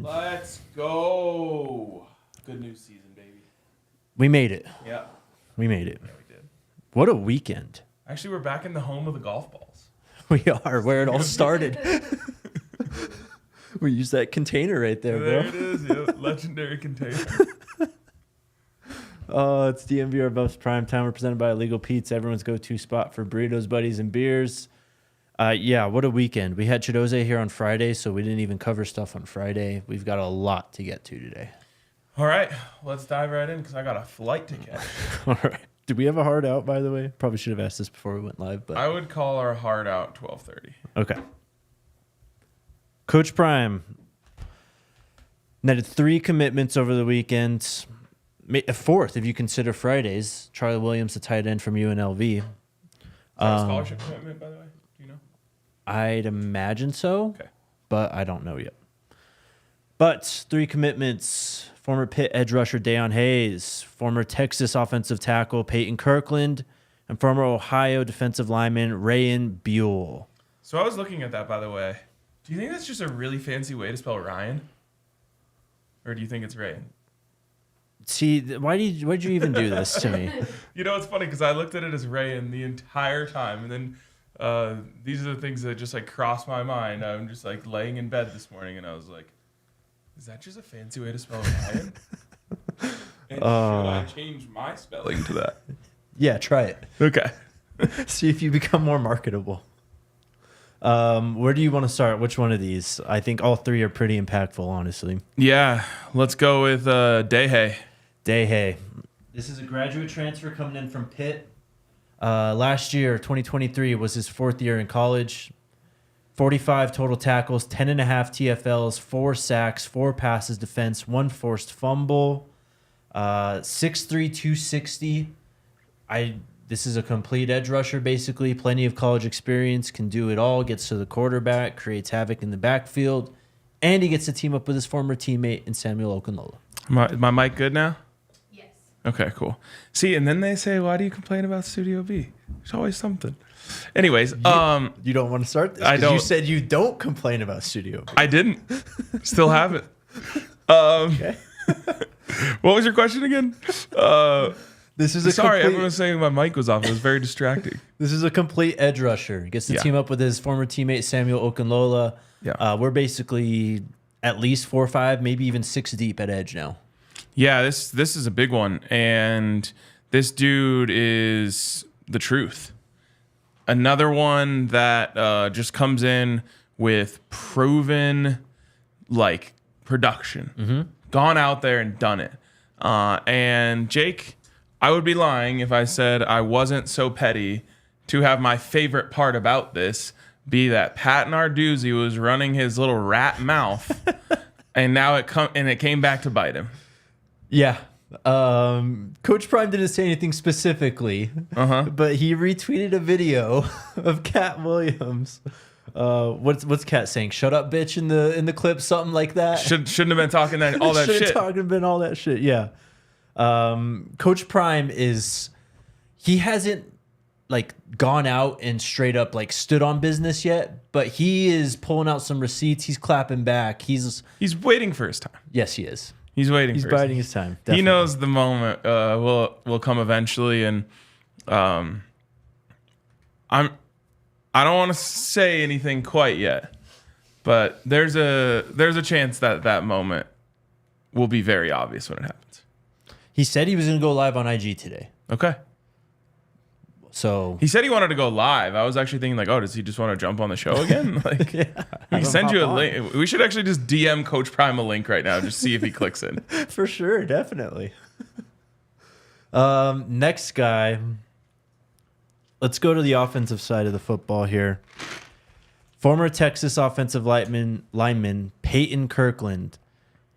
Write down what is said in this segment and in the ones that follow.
undefeated. Let's go. Good news season, baby. We made it. Yeah. We made it. Yeah, we did. What a weekend. Actually, we're back in the home of the golf balls. We are where it all started. We use that container right there, bro. There it is. Yeah. Legendary container. It's DNVR Buffs Prime Time. We're presented by Illegal Pete's, everyone's go-to spot for burritos, buddies, and beers. Yeah, what a weekend. We had Chidoze here on Friday, so we didn't even cover stuff on Friday. We've got a lot to get to today. All right, let's dive right in because I got a flight to catch. All right. Did we have a hard out, by the way? Probably should have asked this before we went live. But I would call our hard out 12:30. Okay. Coach Prime netted 3 commitments over the weekend. A 4th, if you consider Fridays. Charlie Williams, the tight end from UNLV. Is that a scholarship commitment, by the way? Do you know? I'd imagine so, Okay. but I don't know yet. But 3 commitments. Former Pitt edge rusher Dayon Hayes, former Texas offensive tackle Payton Kirkland, and former Ohio defensive lineman Rayyan Buell. So I was looking at that, by the way. Do you think that's just a really fancy way to spell Ryan? Or do you think it's Rayyan? See, why'd you even do this to me? You know, it's funny because I looked at it as Rayyan the entire time. And then these are the things that just like crossed my mind. I'm just like laying in bed this morning and I was like, is that just a fancy way to spell Ryan? And should I change my spelling to that? Yeah, try it. Okay. See if you become more marketable. Where do you want to start? Which one of these? I think all 3 are pretty impactful, honestly. Yeah, let's go with Dayon. Dayon. This is a graduate transfer coming in from Pitt. Last year, 2023, was his 4th year in college. 45 total tackles, 10.5 TFLs, 4 sacks, 4 passes defense, 1 forced fumble. 6'3", 260. This is a complete edge rusher, basically. Plenty of college experience, can do it all, gets to the quarterback, creates havoc in the backfield, and he gets to team up with his former teammate in Samuel Okunlola. My mic good now? Yes. Okay, cool. See, and then they say, why do you complain about Studio B? There's always something. Anyways, you don't want to start this? I don't. You said you don't complain about Studio B. I didn't. Still haven't. Okay. What was your question again? This is Sorry, everyone was saying my mic was off. It was very distracting. This is a complete edge rusher. He gets to Yeah. team up with his former teammate Samuel Okunlola. Yeah. We're basically at least 4 or 5, maybe even 6 deep at edge now. Yeah, this is a big one, and this dude is the truth. Another one that just comes in with proven like production, gone out there and done it. And Jake, I would be lying if I said I wasn't so petty to have my favorite part about this be that Pat Narduzzi was running his little rat mouth, and now it came back to bite him. Yeah. Coach Prime didn't say anything specifically, but he retweeted a video of Cat Williams. What's Cat saying? Shut up, bitch! In the clip, something like that. Shouldn't have been talking all that shit. Been all that shit. Yeah. Coach Prime he hasn't like gone out and straight up like stood on business yet, but he is pulling out some receipts. He's clapping back. He's waiting for his time. Yes, he is. He's waiting. He's for biding his time. Definitely. He knows the moment will come eventually, and I don't want to say anything quite yet, but there's a chance that moment will be very obvious when it happens. He said he was going to go live on IG today. Okay. So He said he wanted to go live. I was actually thinking like, oh, does he just want to jump on the show again? Like, yeah, we can send you a link. We should actually just DM Coach Prime a link right now, just see if he clicks in. For sure, definitely. Next guy. Let's go to the offensive side of the football here. Former Texas offensive lineman Payton Kirkland.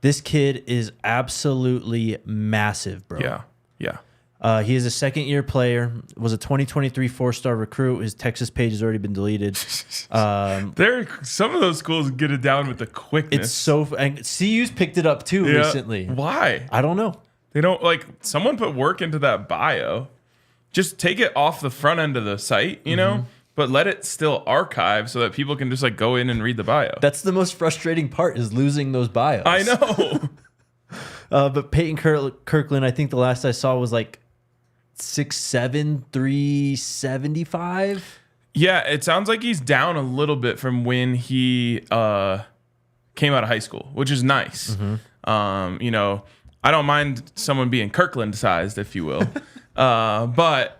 This kid is absolutely massive, bro. Yeah. He is a second-year player, was a 2023 4-star recruit. His Texas page has already been deleted. Some of those schools get it down with the quickness. It's so... And CU's picked it up, too, recently. Why? I don't know. They don't, like, someone put work into that bio. Just take it off the front end of the site, you know? but let it still archive so that people can just like go in and read the bio. That's the most frustrating part, is losing those bios. I know. But Payton Kirkland, I think the last I saw was like 6'7", 375. Yeah, it sounds like he's down a little bit from when he came out of high school, which is nice. You know, I don't mind someone being Kirkland sized, if you will. But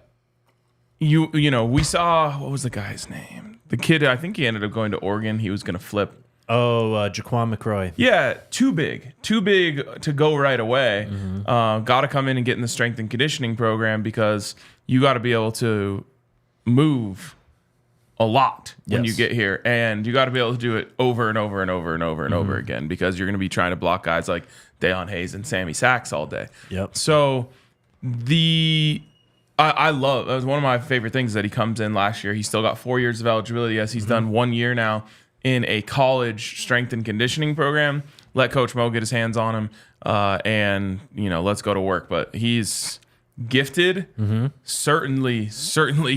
you know, we saw, what was the guy's name? The kid, I think he ended up going to Oregon. He was going to flip. Oh, Jaquan McCroy. Yeah, too big to go right away. Got to come in and get in the strength and conditioning program, because you got to be able to move a lot when you get here, and you got to be able to do it over and over and over and over and over again, because you're going to be trying to block guys like Dayon Hayes and Sammy Sachs all day. Yep. So I love, that was one of my favorite things, that he comes in last year. He's still got 4 years of eligibility. Yes, he's done 1 year now in a college strength and conditioning program. Let Coach Mo get his hands on him, and you know, let's go to work. But he's gifted, certainly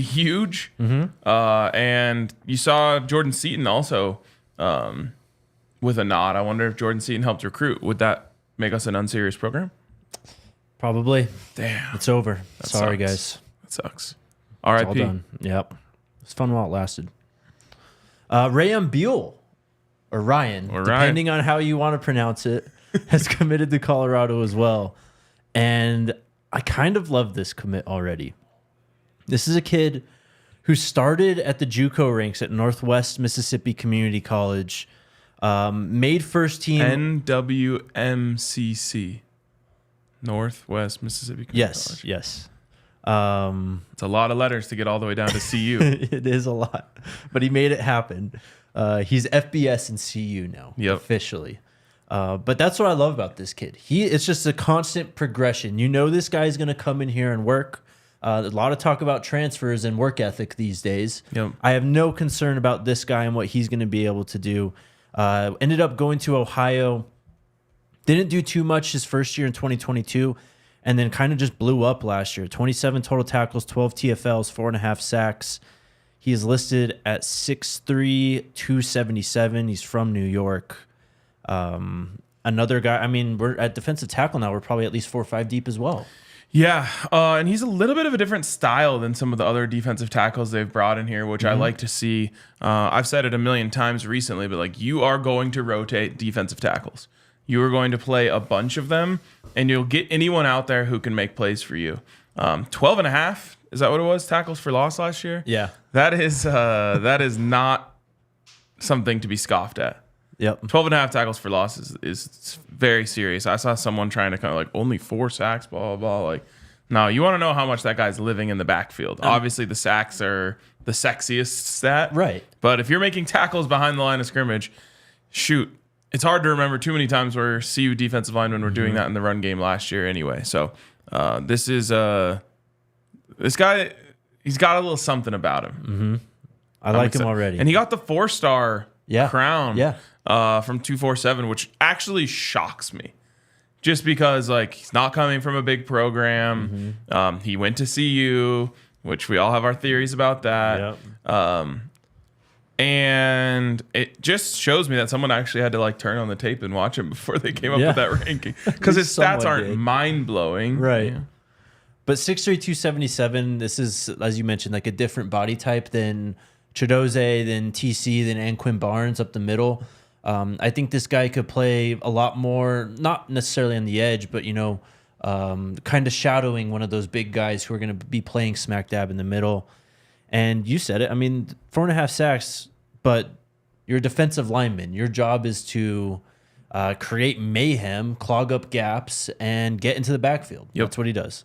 huge. And you saw Jordan Seaton also with a nod. I wonder if Jordan Seaton helped recruit. Would that make us an unserious program? Probably. Damn. It's over. That Sorry, sucks. guys. That sucks. It's all R.I.P. done. Yep. It's fun while it lasted. Rayyan Buell, or Ryan, depending on how you want to pronounce it, has committed to Colorado as well. And I kind of love this commit already. This is a kid who started at the JUCO ranks at Northwest Mississippi Community College, made first team. NWMCC. Northwest Mississippi Community College. Yes. It's a lot of letters to get all the way down to CU. It is a lot, but he made it happen. He's FBS and CU now, officially. But that's what I love about this kid. It's just a constant progression. You know, this guy's going to come in here and work. A lot of talk about transfers and work ethic these days. Yep. I have no concern about this guy and what he's going to be able to do. Ended up going to Ohio. Didn't do too much his first year in 2022, and then kind of just blew up last year. 27 total tackles, 12 TFLs, 4.5 sacks. He is listed at 6'3", 277. He's from New York. Another guy, I mean, we're at defensive tackle now. We're probably at least 4 or 5 deep as well. Yeah, and he's a little bit of a different style than some of the other defensive tackles they've brought in here, which I like to see. I've said it a million times recently, but like, you are going to rotate defensive tackles. You are going to play a bunch of them, and you'll get anyone out there who can make plays for you. 12.5, is that what it was? Tackles for loss last year? Yeah. That is not something to be scoffed at. Yep. 12.5 tackles for loss is very serious. I saw someone trying to kind of like, only 4 sacks, blah, blah, blah. Like, no, you want to know how much that guy's living in the backfield. Obviously, the sacks are the sexiest stat. Right. But if you're making tackles behind the line of scrimmage, shoot, it's hard to remember too many times where CU defensive linemen were doing that in the run game last year anyway. So this guy, he's got a little something about him. I like him already. And he got the 4-star crown from 247, which actually shocks me. Just because, like, he's not coming from a big program. He went to CU, which we all have our theories about that. Yep. And it just shows me that someone actually had to like turn on the tape and watch him before they came up with that ranking, because his stats aren't mind-blowing. Right. Yeah. But 6'3", 277, this is, as you mentioned, like a different body type than Chidoze, than TC, than Anquin Barnes up the middle. I think this guy could play a lot more, not necessarily on the edge, but, you know, kind of shadowing one of those big guys who are going to be playing smack dab in the middle. And you said it. I mean, 4.5 sacks, but you're a defensive lineman. Your job is to create mayhem, clog up gaps, and get into the backfield. Yep. That's what he does.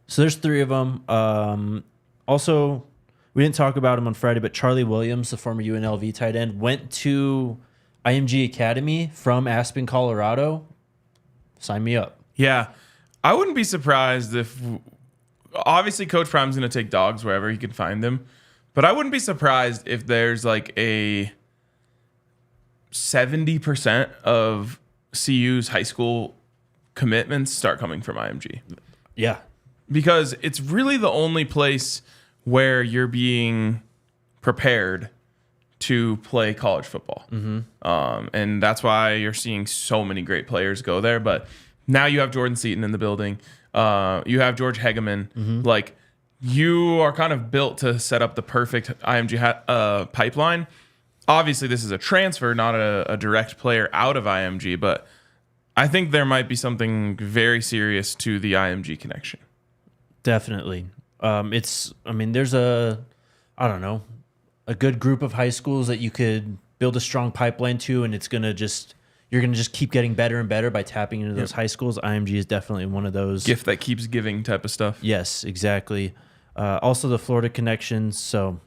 So there's 3 of them. Also, we didn't talk about him on Friday, but Charlie Williams, the former UNLV tight end, went to IMG Academy from Aspen, Colorado. Sign me up. Yeah. I wouldn't be surprised if... Obviously, Coach Prime's going to take dogs wherever he can find them. But I wouldn't be surprised if there's like a 70% of CU's high school commitments start coming from IMG. Yeah. Because it's really the only place where you're being prepared to play college football. And that's why you're seeing so many great players go there. But now you have Jordan Seaton in the building. You have George Hegeman. Like, you are kind of built to set up the perfect IMG pipeline. Obviously, this is a transfer, not a direct player out of IMG, but I think there might be something very serious to the IMG connection. Definitely. There's a good group of high schools that you could build a strong pipeline to, and you're gonna just keep getting better and better by tapping into those high schools. IMG is definitely one of those. Gift that keeps giving type of stuff. Yes, exactly. Also the Florida connections. So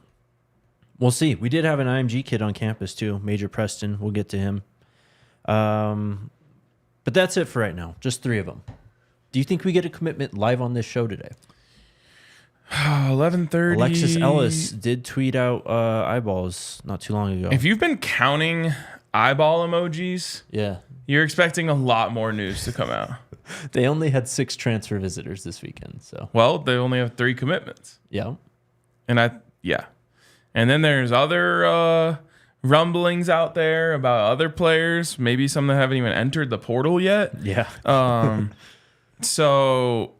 we'll see. We did have an IMG kid on campus too, Major Preston. We'll get to him. But that's it for right now. Just 3 of them. Do you think we get a commitment live on this show today? 11:30. Alexis Ellis did tweet out eyeballs not too long ago. If you've been counting eyeball emojis, you're expecting a lot more news to come out. They only had 6 transfer visitors this weekend. So well, they only have 3 commitments. Yeah. And and then there's other rumblings out there about other players, maybe some that haven't even entered the portal yet. Yeah. So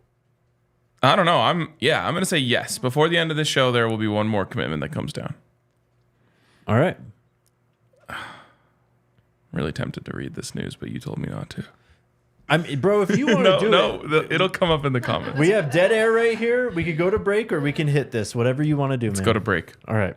I don't know. I'm going to say yes. Before the end of the show, there will be one more commitment that comes down. All right. I'm really tempted to read this news, but you told me not to. Bro, if you want to do it. It'll come up in the comments. We have dead air right here. We could go to break or we can hit this. Whatever you want to do, Let's go to break. All right.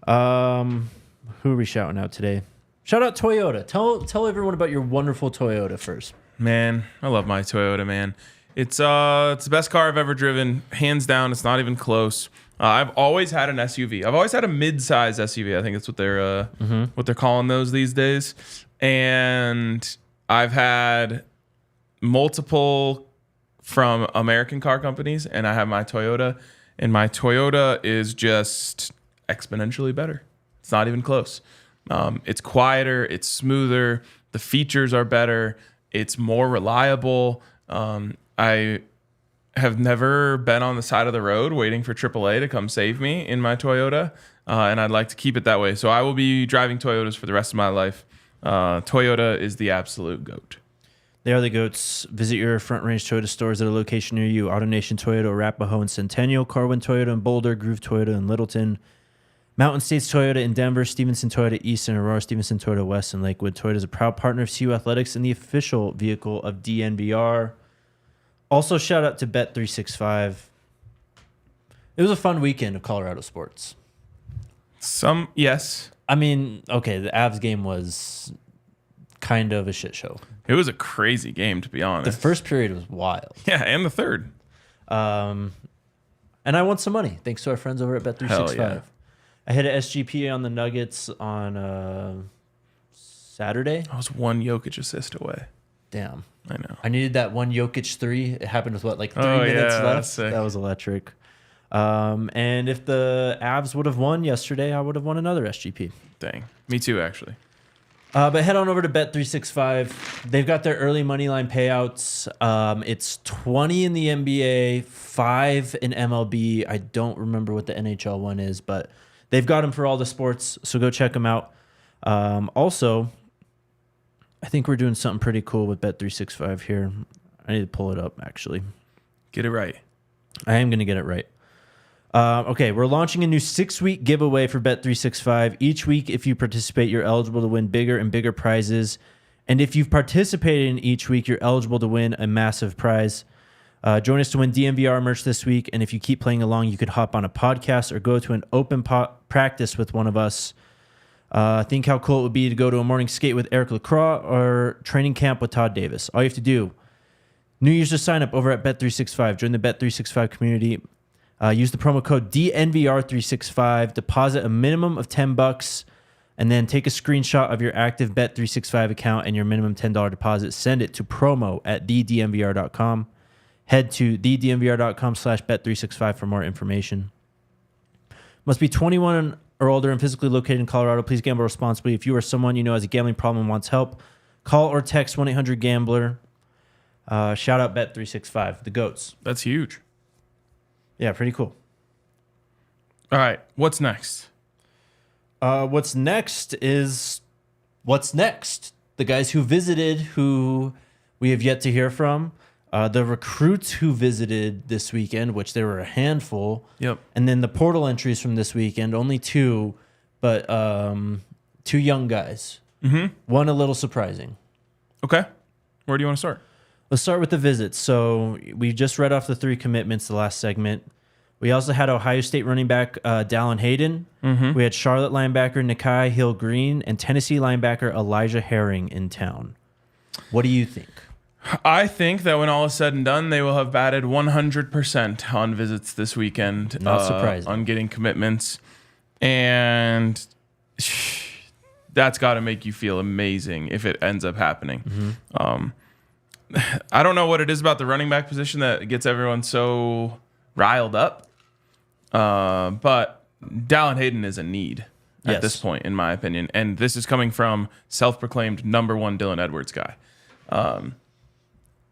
Who are we shouting out today? Shout out Toyota. Tell everyone about your wonderful Toyota first. Man, I love my Toyota, man. It's the best car I've ever driven, hands down. It's not even close. I've always had an SUV. I've always had a mid-size SUV. I think that's what they're calling those these days. And I've had multiple from American car companies, and I have my Toyota, and my Toyota is just exponentially better. It's not even close. It's quieter, it's smoother, the features are better, it's more reliable. I have never been on the side of the road waiting for AAA to come save me in my Toyota, and I'd like to keep it that way. So I will be driving Toyotas for the rest of my life. Toyota is the absolute GOAT. They are the GOATs. Visit your Front Range Toyota stores at a location near you. AutoNation Toyota, Arapahoe and Centennial, Carwin Toyota in Boulder, Groove Toyota in Littleton, Mountain States Toyota in Denver, Stevenson Toyota East, and Aurora Stevenson Toyota West in Lakewood. Toyota is a proud partner of CU Athletics and the official vehicle of DNVR. Also, shout out to Bet365. It was a fun weekend of Colorado sports. Yes. I mean, okay, the Avs game was kind of a shit show. It was a crazy game, to be honest. The first period was wild. Yeah, and the third. And I won some money thanks to our friends over at Bet365. Hell yeah. I hit a SGPA on the Nuggets on Saturday. I was one Jokic assist away. Damn. I know. I needed that one Jokic 3. It happened with 3 minutes left? That was electric. And if the Avs would have won yesterday, I would have won another SGP. Dang. Me too, actually. But head on over to Bet365. They've got their early money line payouts. It's 20 in the NBA, 5 in MLB. I don't remember what the NHL one is, but they've got them for all the sports, so go check them out. Also, I think we're doing something pretty cool with Bet365 here. I need to pull it up, actually. Get it right. I am going to get it right. Okay, we're launching a new 6-week giveaway for Bet365. Each week, if you participate, you're eligible to win bigger and bigger prizes. And if you've participated in each week, you're eligible to win a massive prize. Join us to win DNVR merch this week. And if you keep playing along, you could hop on a podcast or go to an open practice with one of us. Think how cool it would be to go to a morning skate with Eric LaCroix or training camp with Todd Davis. All you have to do, new users sign up over at Bet365. Join the Bet365 community. Use the promo code DNVR365. Deposit a minimum of $10, and then take a screenshot of your active Bet365 account and your minimum $10 deposit. Send it to promo@thednvr.com. Head to thednvr.com/bet365 for more information. Must be 21 or older and physically located in Colorado. Please gamble responsibly. If you or someone you know has a gambling problem and wants help, call or text 1-800-GAMBLER. Shout out Bet365, the GOATs. That's huge. Yeah, pretty cool. All right, what's next? What's next is what's next. The guys who visited, who we have yet to hear from. The recruits who visited this weekend, which there were a handful. Yep. And then the portal entries from this weekend, only 2, but 2 young guys. Mm-hmm. One a little surprising. Okay. Where do you want to start? Let's start with the visits. So we just read off the 3 commitments the last segment. We also had Ohio State running back Dayon Hayes. Mm-hmm. We had Charlotte linebacker Nikai Hill-Green and Tennessee linebacker Elijah Herring in town. What do you think? I think that when all is said and done, they will have batted 100% on visits this weekend. Not surprising. On getting commitments. And that's got to make you feel amazing if it ends up happening. Mm-hmm. I don't know what it is about the running back position that gets everyone so riled up. But Dayon Hayes is a need at this point, in my opinion. And this is coming from self-proclaimed #1 Dylan Edwards guy.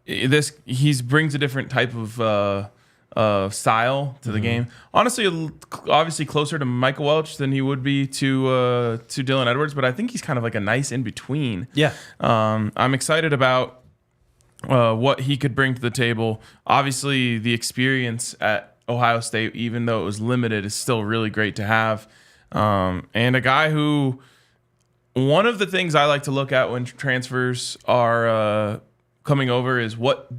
He brings a different type of style to the game. Honestly, obviously closer to Michael Welch than he would be to Dylan Edwards, but I think he's kind of like a nice in between. Yeah. I'm excited about what he could bring to the table. Obviously, the experience at Ohio State, even though it was limited, is still really great to have. And a guy who, one of the things I like to look at when transfers are coming over is what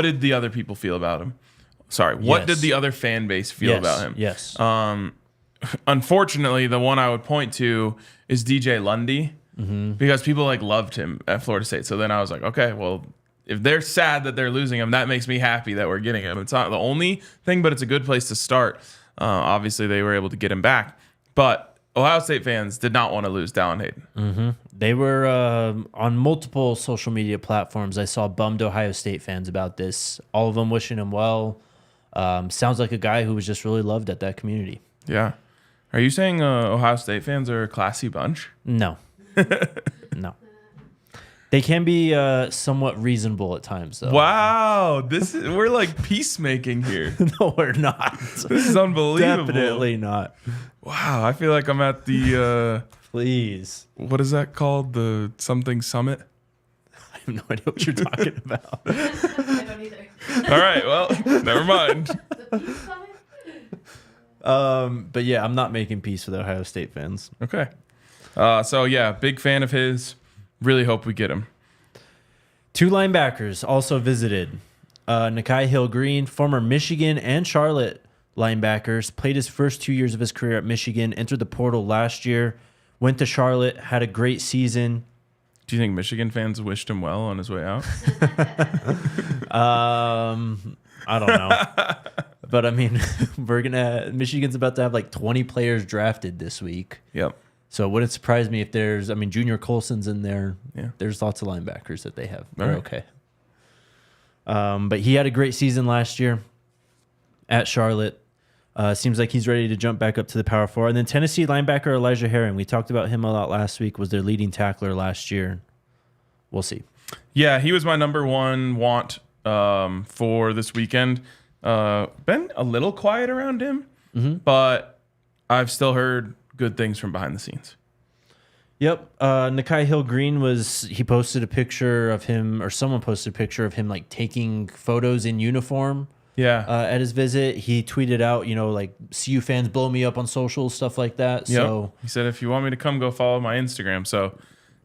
did the other people feel about him? Sorry, what did the other fan base feel about him? Yes. Unfortunately, the one I would point to is DJ Lundy, because people loved him at Florida State. So then I was like, okay, well, if they're sad that they're losing him, that makes me happy that we're getting him. It's not the only thing, but it's a good place to start. Obviously, they were able to get him back. But Ohio State fans did not want to lose Dayon Hayes. Mm-hmm. They were on multiple social media platforms. I saw bummed Ohio State fans about this. All of them wishing him well. Sounds like a guy who was just really loved at that community. Yeah. Are you saying Ohio State fans are a classy bunch? No. No. They can be somewhat reasonable at times, though. Wow, we're like peacemaking here. No, we're not. This is unbelievable. Definitely not. Wow, I feel like I'm at the Please. what is that called? The something summit? I have no idea what you're talking about. I don't either. All right, well, never mind. The peace summit? But yeah, I'm not making peace with Ohio State fans. Okay. So yeah, big fan of his. Really hope we get him. 2 linebackers also visited. Nikai Hill-Green, former Michigan and Charlotte linebackers, played his first 2 years of his career at Michigan, entered the portal last year, went to Charlotte, had a great season. Do you think Michigan fans wished him well on his way out? I don't know. But I mean, Michigan's about to have like 20 players drafted this week. Yep. So it wouldn't surprise me if Junior Colson's in there. Yeah. There's lots of linebackers that they have. All They're right. okay. But he had a great season last year at Charlotte. Seems like he's ready to jump back up to the Power 4. And then Tennessee linebacker Elijah Herring, we talked about him a lot last week, was their leading tackler last year. We'll see. Yeah, he was my #1 want for this weekend. Been a little quiet around him, but I've still heard good things from behind the scenes. Yep. Nikai Hill-Green he posted a picture of him, or someone posted a picture of him like taking photos in uniform. Yeah. At his visit, he tweeted out, CU fans blow me up on social, stuff like that. Yep. So He said, if you want me to come, go follow my Instagram. So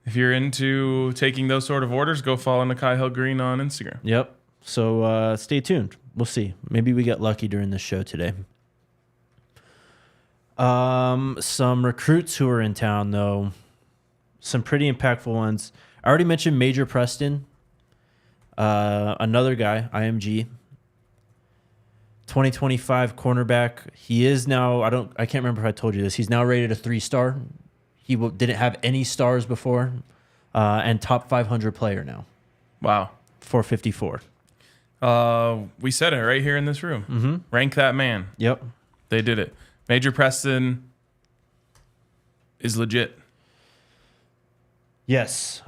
if you're into taking those sort of orders, go follow Nikai Hill-Green on Instagram. yep. So stay tuned. We'll see. Maybe we get lucky during this show today. Some recruits who are in town, though, some pretty impactful ones. I already mentioned Major Preston, another guy, IMG, 2025 cornerback. He is now, I can't remember if I told you this. He's now rated a 3-star. He didn't have any stars before, and top 500 player now. Wow. 454. We said it right here in this room. Rank that man. Yep. They did it. Major Preston is legit. Yes.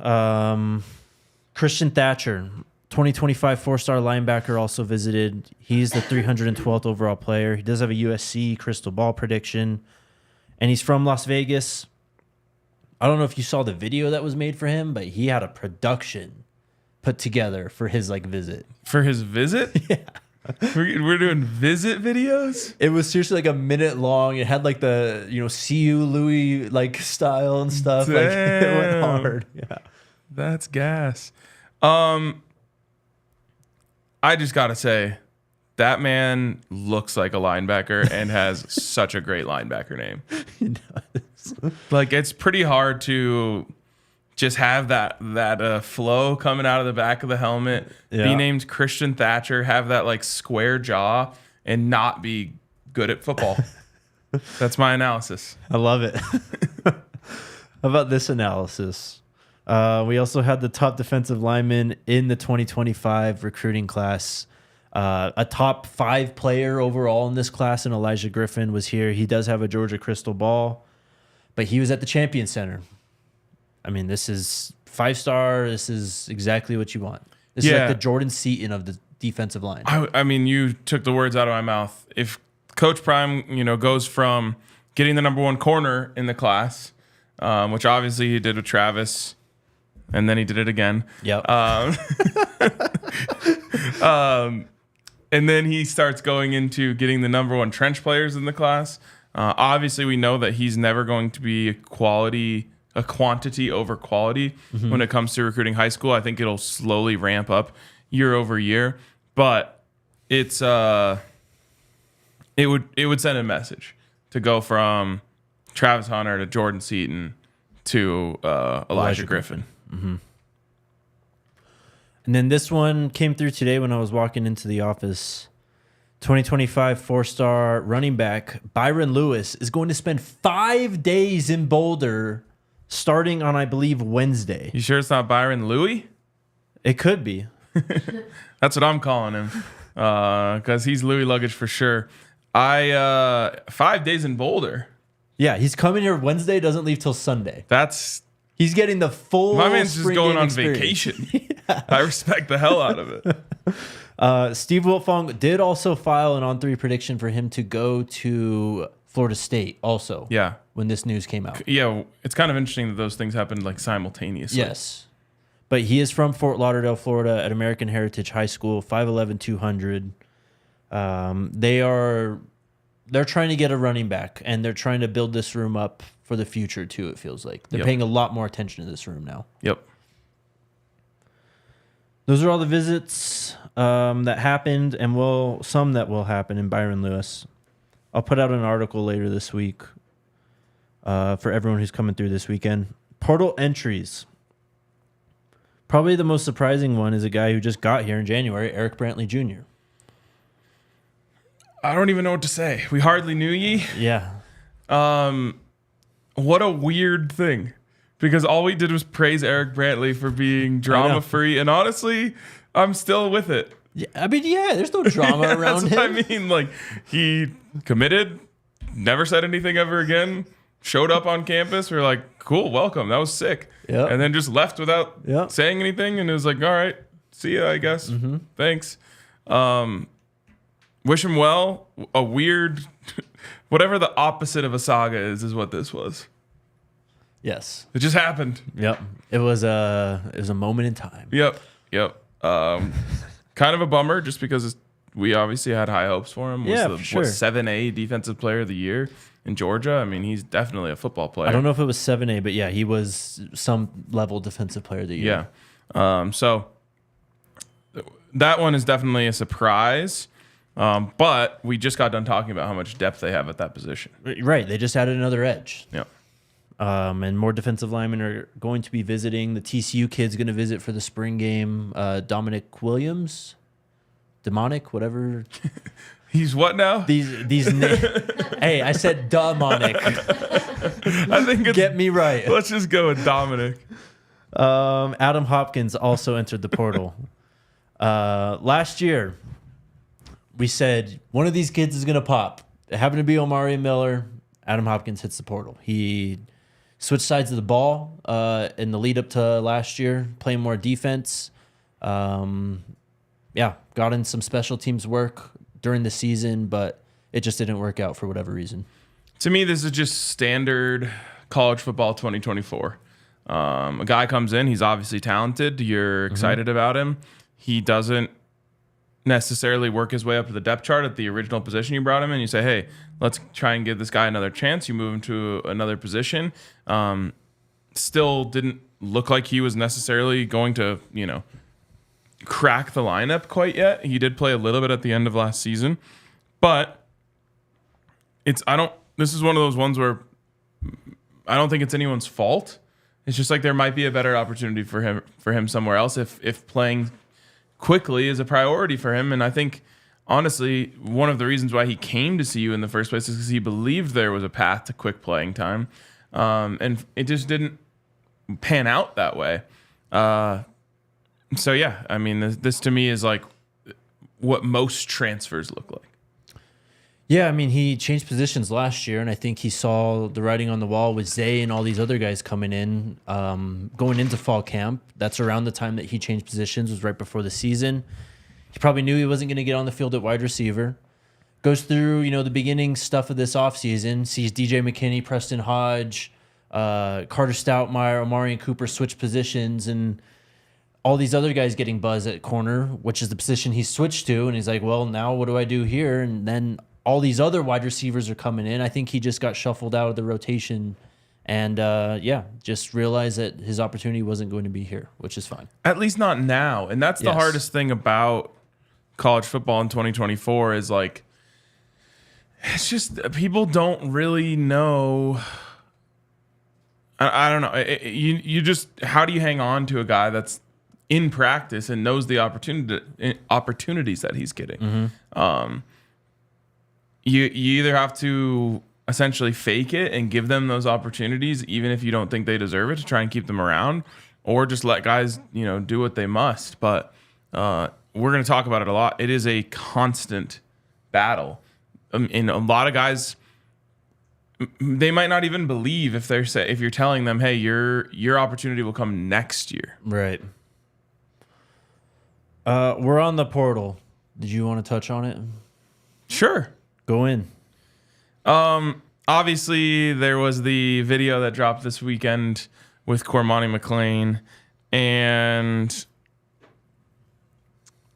Christian Thatcher, 2025 four-star linebacker also visited. He's the 312th overall player. He does have a USC crystal ball prediction, and he's from Las Vegas. I don't know if you saw the video that was made for him, but he had a production put together for his visit. For his visit? Yeah. We're doing visit videos? It was seriously like a minute long. It had like the, see you Louis style and stuff. Damn. Like it went hard. Yeah. That's gas. I just got to say, that man looks like a linebacker and has such a great linebacker name. He does. It's pretty hard to just have that flow coming out of the back of the helmet, be named Christian Thatcher, have that square jaw, and not be good at football. That's my analysis. I love it. How about this analysis? We also had the top defensive lineman in the 2025 recruiting class. A top 5 player overall in this class, and Elijah Griffin was here. He does have a Georgia crystal ball, but he was at the Champion Center. I mean, this is 5-star. This is exactly what you want. This is like the Jordan Seaton of the defensive line. I mean, you took the words out of my mouth. If Coach Prime, goes from getting the number 1 corner in the class, which obviously he did with Travis, and then he did it again. Yep. And then he starts going into getting the number 1 trench players in the class. Obviously, we know that he's never going to be a quantity over quality when it comes to recruiting high school. I think it'll slowly ramp up year over year, but it would send a message to go from Travis Hunter to Jordan Seaton to Elijah Griffin. Mm-hmm. And then this one came through today when I was walking into the office. 2025 4-star running back Byron Lewis is going to spend 5 days in Boulder starting on, I believe, Wednesday. You sure it's not Byron Louie? It could be. That's what I'm calling him, because he's Louis luggage for sure. 5 days in Boulder. Yeah, he's coming here Wednesday, doesn't leave till Sunday. He's getting the full. My man's just going on experience. vacation. Yeah. I respect the hell out of it. Steve Wiltfong did also file an on-3 prediction for him to go to Florida State also. Yeah. When this news came out. Yeah, it's kind of interesting that those things happened simultaneously. Yes. But he is from Fort Lauderdale, Florida, at American Heritage High School, 5'11", 200. They're trying to get a running back, and they're trying to build this room up for the future too, it feels like. They're paying a lot more attention to this room now. Yep. Those are all the visits that happened, and some that will happen in Byron Lewis. I'll put out an article later this week for everyone who's coming through this weekend. Portal entries. Probably the most surprising one is a guy who just got here in January, Eric Brantley Jr. I don't even know what to say. We hardly knew ye. Yeah. What a weird thing. Because all we did was praise Eric Brantley for being drama-free. And honestly, I'm still with it. Yeah, I mean, there's no drama around him. That's what I mean. He committed, never said anything ever again, showed up on campus. We were like, cool, welcome. That was sick. Yep. And then just left without saying anything. And it was like, all right, see ya, I guess. Mm-hmm. Thanks. Wish him well. A weird, whatever the opposite of a saga is what this was. Yes. It just happened. Yep. It was a moment in time. Yep. Kind of a bummer just because we obviously had high hopes for him. For sure. 7A defensive player of the year in Georgia. I mean, he's definitely a football player. I don't know if it was 7A, but he was some level defensive player of the year. Yeah. So that one is definitely a surprise. But we just got done talking about how much depth they have at that position. Right. They just added another edge. Yeah. And more defensive linemen are going to be visiting. The TCU kid's going to visit for the spring game. Dominic Williams, Demonic, whatever. He's what now? These Hey, I said Demonic. I think get me right. Let's just go with Dominic. Adam Hopkins also entered the portal. Last year, we said one of these kids is going to pop. It happened to be Omari Miller. Adam Hopkins hits the portal. He switched sides of the ball in the lead up to last year, playing more defense. Yeah, got in some special teams work during the season, but it just didn't work out for whatever reason. To me, this is just standard college football 2024. A guy comes in, he's obviously talented. You're excited about him. He doesn't necessarily work his way up to the depth chart at the original position you brought him in. You say, hey, let's try and give this guy another chance. You move him to another position. Still didn't look like he was necessarily going to, crack the lineup quite yet. He did play a little bit at the end of last season, but this is one of those ones where I don't think it's anyone's fault. It's just like there might be a better opportunity for him somewhere else if playing quickly is a priority for him. And I think, honestly, one of the reasons why he came to CU in the first place is because he believed there was a path to quick playing time. And it just didn't pan out that way. So, yeah, I mean, this to me is like what most transfers look like. Yeah, I mean, he changed positions last year, and I think he saw the writing on the wall with Zay and all these other guys coming in, going into fall camp. That's around the time that he changed positions, was right before the season. He probably knew he wasn't going to get on the field at wide receiver. Goes through, the beginning stuff of this offseason, sees DJ McKinney, Preston Hodge, Carter Stoutmeyer, Omarion Cooper switch positions, and all these other guys getting buzz at corner, which is the position he switched to. And he's like, well, now what do I do here? And then all these other wide receivers are coming in. I think he just got shuffled out of the rotation and, just realized that his opportunity wasn't going to be here, which is fine. At least not now. And that's the hardest thing about college football in 2024 is like, it's just people don't really know. I don't know. You just, how do you hang on to a guy that's in practice and knows the opportunities that he's getting? You either have to essentially fake it and give them those opportunities, even if you don't think they deserve it, to try and keep them around, or just let guys, do what they must. But we're going to talk about it a lot. It is a constant battle. And a lot of guys, they might not even believe if you're telling them, hey, your opportunity will come next year. Right. We're on the portal. Did you want to touch on it? Sure. Go in. Obviously, there was the video that dropped this weekend with Cormani McClain, and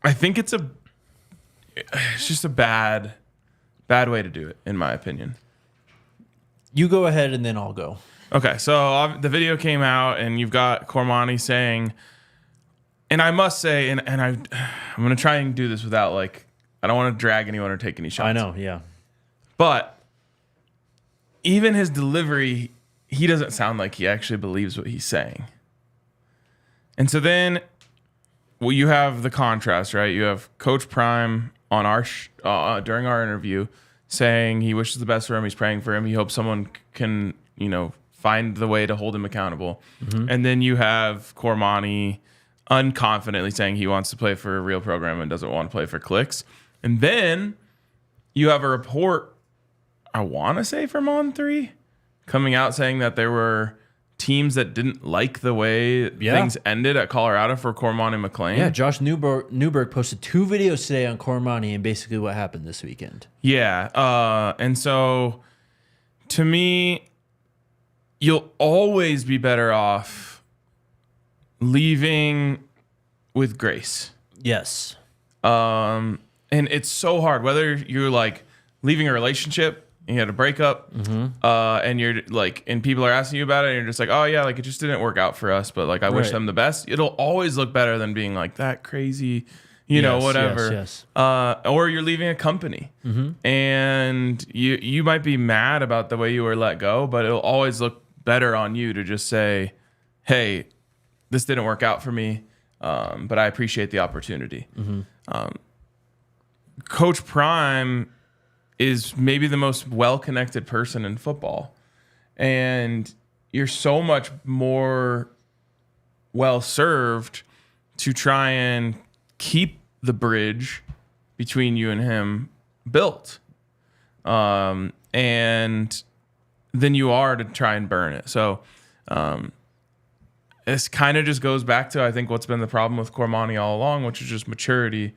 I think it's just a bad way to do it, in my opinion. You go ahead, and then I'll go. Okay, so the video came out, and you've got Cormani saying, and I must say, and I'm going to try and do this without, I don't want to drag anyone or take any shots. I know, yeah. But even his delivery, he doesn't sound like he actually believes what he's saying. And so then, you have the contrast, right? You have Coach Prime on during our interview saying he wishes the best for him. He's praying for him. He hopes someone can, find the way to hold him accountable. Mm-hmm. And then you have Cormani unconfidently saying he wants to play for a real program and doesn't want to play for clicks. And then you have a report, I want to say from On3, coming out saying that there were teams that didn't like the way things ended at Colorado for Cormani McClain. Yeah, Josh Newberg posted 2 videos today on Cormani and basically what happened this weekend. Yeah, and so to me, you'll always be better off leaving with grace. Yes. And it's so hard, whether you're leaving a relationship, you had a breakup, and you're and people are asking you about it, and you're just like, oh yeah, it just didn't work out for us, but I wish them the best. It'll always look better than being that crazy, whatever. Yes. Or you're leaving a company, and you might be mad about the way you were let go, but it'll always look better on you to just say, hey, this didn't work out for me, but I appreciate the opportunity. Coach Prime is maybe the most well-connected person in football, and you're so much more well-served to try and keep the bridge between you and him built, and than you are to try and burn it. So this kind of just goes back to, I think, what's been the problem with Cormani all along, which is just maturity.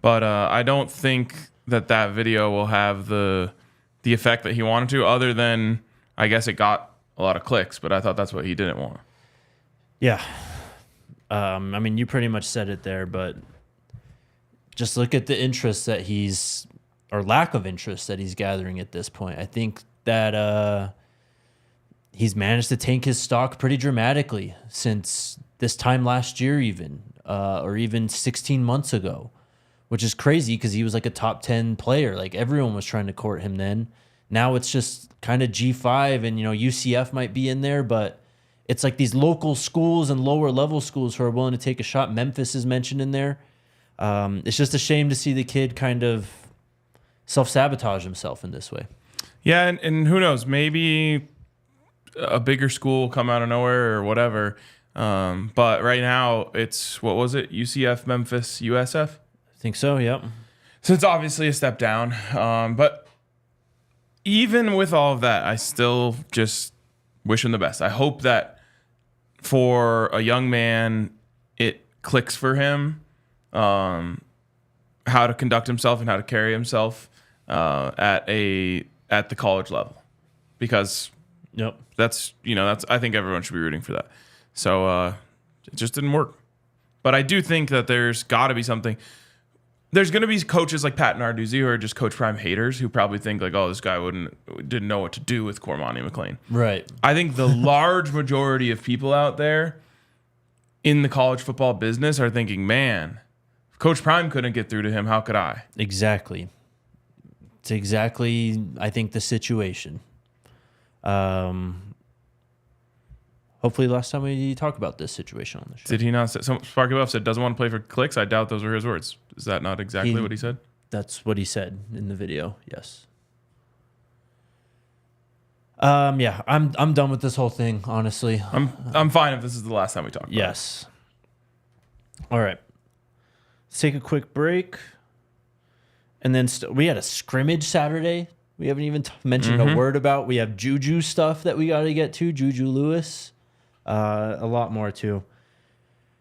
But I don't think that video will have the effect that he wanted to, other than, I guess, it got a lot of clicks, but I thought that's what he didn't want. Yeah. I mean, you pretty much said it there, but just look at the interest that or lack of interest that he's gathering at this point. I think that he's managed to tank his stock pretty dramatically since this time last year even, or even 16 months ago, which is crazy because he was like a top 10 player. Like everyone was trying to court him then. Now it's just kind of G5 and, UCF might be in there, but it's like these local schools and lower level schools who are willing to take a shot. Memphis is mentioned in there. It's just a shame to see the kid kind of self-sabotage himself in this way. Yeah, and who knows, maybe a bigger school will come out of nowhere or whatever. But right now it's, what was it? UCF, Memphis, USF? I think so, yep. So it's obviously a step down. But even with all of that, I still just wish him the best. I hope that for a young man, it clicks for him how to conduct himself and how to carry himself at the college level, because that's I think everyone should be rooting for that. So it just didn't work. But I do think that there's got to be something. There's going to be coaches like Pat Narduzzi who are just Coach Prime haters who probably think like, oh, this guy didn't know what to do with Cormani McClain. Right. I think the large majority of people out there in the college football business are thinking, man, if Coach Prime couldn't get through to him, how could I? Exactly. It's exactly, I think, the situation. Hopefully last time we talk about this situation on the show. Did he not say, Sparky Buff said doesn't want to play for clicks? I doubt those were his words. Is that not exactly what he said? That's what he said in the video, yes. Yeah, I'm done with this whole thing, honestly. I'm fine if this is the last time we talk about it. Yes. All right. Let's take a quick break. And then we had a scrimmage Saturday. We haven't even mentioned a word about. We have Juju stuff that we got to get to. Juju Lewis. A lot more too.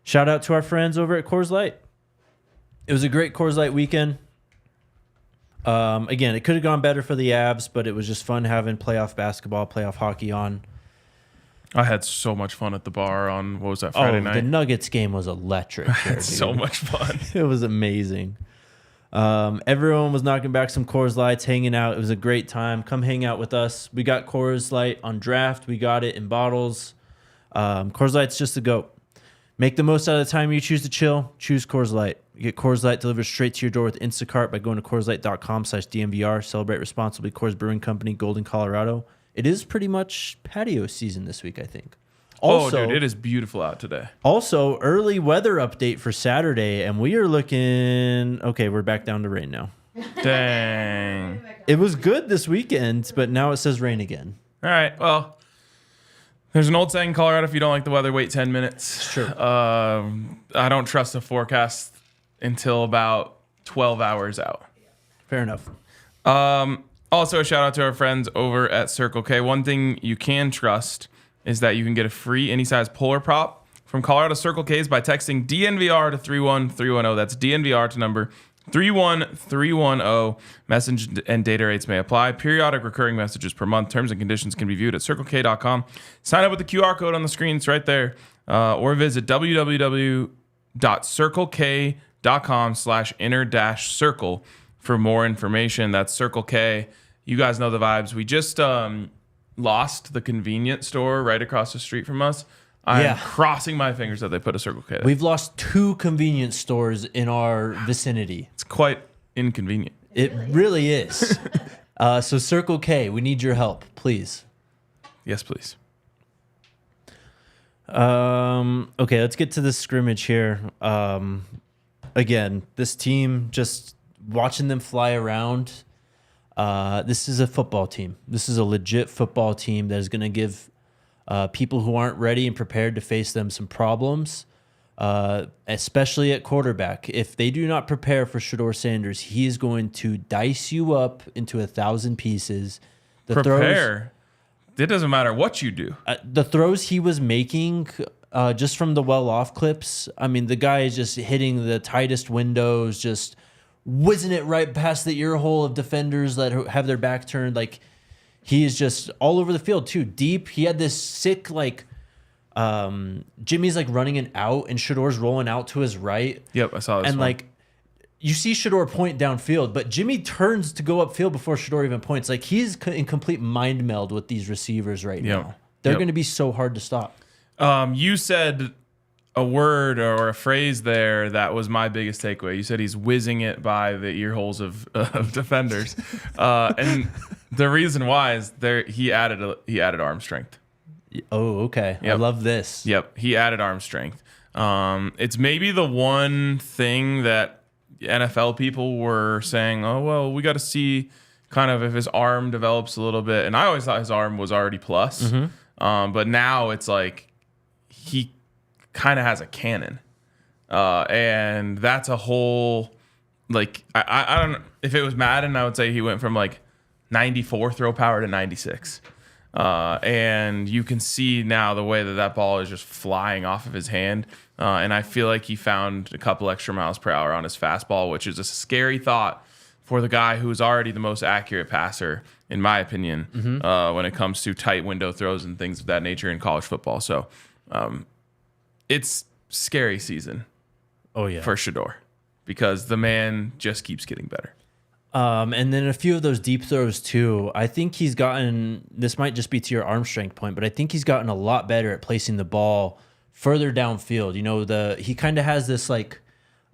Shout out to our friends over at Coors Light. It was a great Coors Light weekend. Again, it could have gone better for the Avs, but it was just fun having playoff basketball, playoff hockey on. I had so much fun at the bar on, what was that, Friday night? The Nuggets game was electric. I had so much fun. It was amazing. Everyone was knocking back some Coors Lights, hanging out. It was a great time. Come hang out with us. We got Coors Light on draft. We got it in bottles. Coors Light's just a goat. Make the most out of the time you choose to chill. Choose Coors Light. You get Coors Light delivered straight to your door with Instacart by going to CoorsLight.com/DNVR. Celebrate responsibly. Coors Brewing Company, Golden, Colorado. It is pretty much patio season this week, I think. Also, dude, it is beautiful out today. Also, early weather update for Saturday, and we are looking... Okay, we're back down to rain now. Dang. It was good this weekend, but now it says rain again. All right, well... There's an old saying in Colorado, if you don't like the weather, wait 10 minutes. Sure. I don't trust the forecast until about 12 hours out. Fair enough. Also, a shout out to our friends over at Circle K. One thing you can trust is that you can get a free any size Polar Pop from Colorado Circle K's by texting DNVR to 31310. That's DNVR to number 31310. Message and data rates may apply. Periodic recurring messages per month. Terms and conditions can be viewed at circlek.com. Sign up with the QR code on the screen. It's right there. Or visit www.circlek.com/inner-circle for more information. That's Circle K. You guys know the vibes. We just lost the convenience store right across the street from us. I'm crossing my fingers that they put a Circle K there. We've lost 2 convenience stores in our vicinity. It's quite inconvenient. It really is. So Circle K, we need your help, please. Yes, please. Okay, let's get to the scrimmage here. Again, this team, just watching them fly around. This is a football team. This is a legit football team that is going to give people who aren't ready and prepared to face them some problems, especially at quarterback. If they do not prepare for Shedeur Sanders, he is going to dice you up into 1,000 pieces. Prepare? It doesn't matter what you do. The throws he was making just from the well-off clips. I mean, the guy is just hitting the tightest windows, just whizzing it right past the ear hole of defenders that have their back turned. Like, he is just all over the field, too. Deep. He had this sick, like, Jimmy's, like, running an out, and Shador's rolling out to his right. Yep, I saw this and, one. like, you see Shador point downfield, but Jimmy turns to go upfield before Shador even points. Like, he's in complete mind meld with these receivers right now. They're going to be so hard to stop. You said a word or a phrase there that was my biggest takeaway. You said he's whizzing it by the ear holes of defenders, and the reason why is he added arm strength. Oh, okay. Yep. I love this. Yep, he added arm strength. It's maybe the one thing that NFL people were saying, oh, well, we got to see kind of if his arm develops a little bit. And I always thought his arm was already plus. Mm-hmm. But now it's like he kind of has a cannon. And that's a whole, like, I don't know. If it was Madden, I would say he went from like 94 throw power to 96. And you can see now the way that ball is just flying off of his hand. And I feel like he found a couple extra miles per hour on his fastball, which is a scary thought for the guy who's already the most accurate passer, in my opinion, when it comes to tight window throws and things of that nature in college football. So it's scary season for Shador because the man just keeps getting better. And then a few of those deep throws too. I think he's gotten, this might just be to your arm strength point, but I think he's gotten a lot better at placing the ball further downfield. You know, he kind of has this like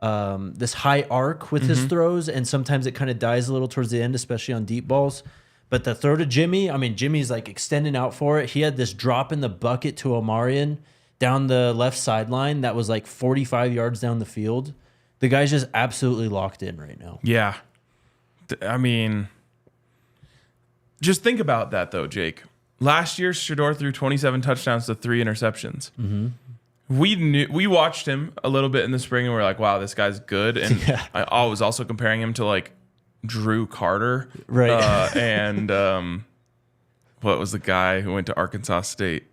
this high arc with his throws, and sometimes it kind of dies a little towards the end, especially on deep balls. But the throw to Jimmy, I mean, Jimmy's like extending out for it. He had this drop in the bucket to Omarion down the left sideline that was like 45 yards down the field. The guy's just absolutely locked in right now. Yeah. I mean, just think about that, though, Jake. Last year, Shador threw 27 touchdowns to 3 interceptions. Mm-hmm. We watched him a little bit in the spring, and we're like, wow, this guy's good. And I was also comparing him to, like, Drew Carter. Right. And what was the guy who went to Arkansas State?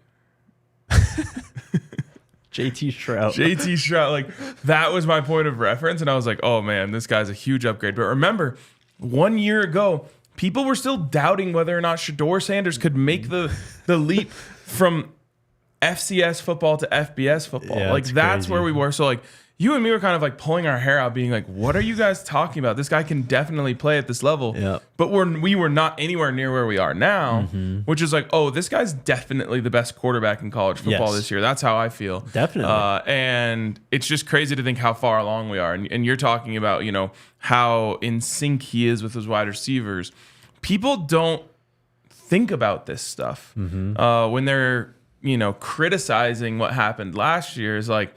JT Shrout. JT Shrout. Like, that was my point of reference. And I was like, oh, man, this guy's a huge upgrade. But remember, 1 year ago, people were still doubting whether or not Shador Sanders could make the leap from FCS football to FBS football. Yeah, like, that's crazy. Where we were. So, like, you and me were kind of like pulling our hair out, being like, what are you guys talking about? This guy can definitely play at this level. Yeah. But we were not anywhere near where we are now, which is like, oh, this guy's definitely the best quarterback in college football this year. That's how I feel. Definitely. And it's just crazy to think how far along we are. And you're talking about, you know, how in sync he is with his wide receivers. People don't think about this stuff when they're, you know, criticizing what happened last year. Is like,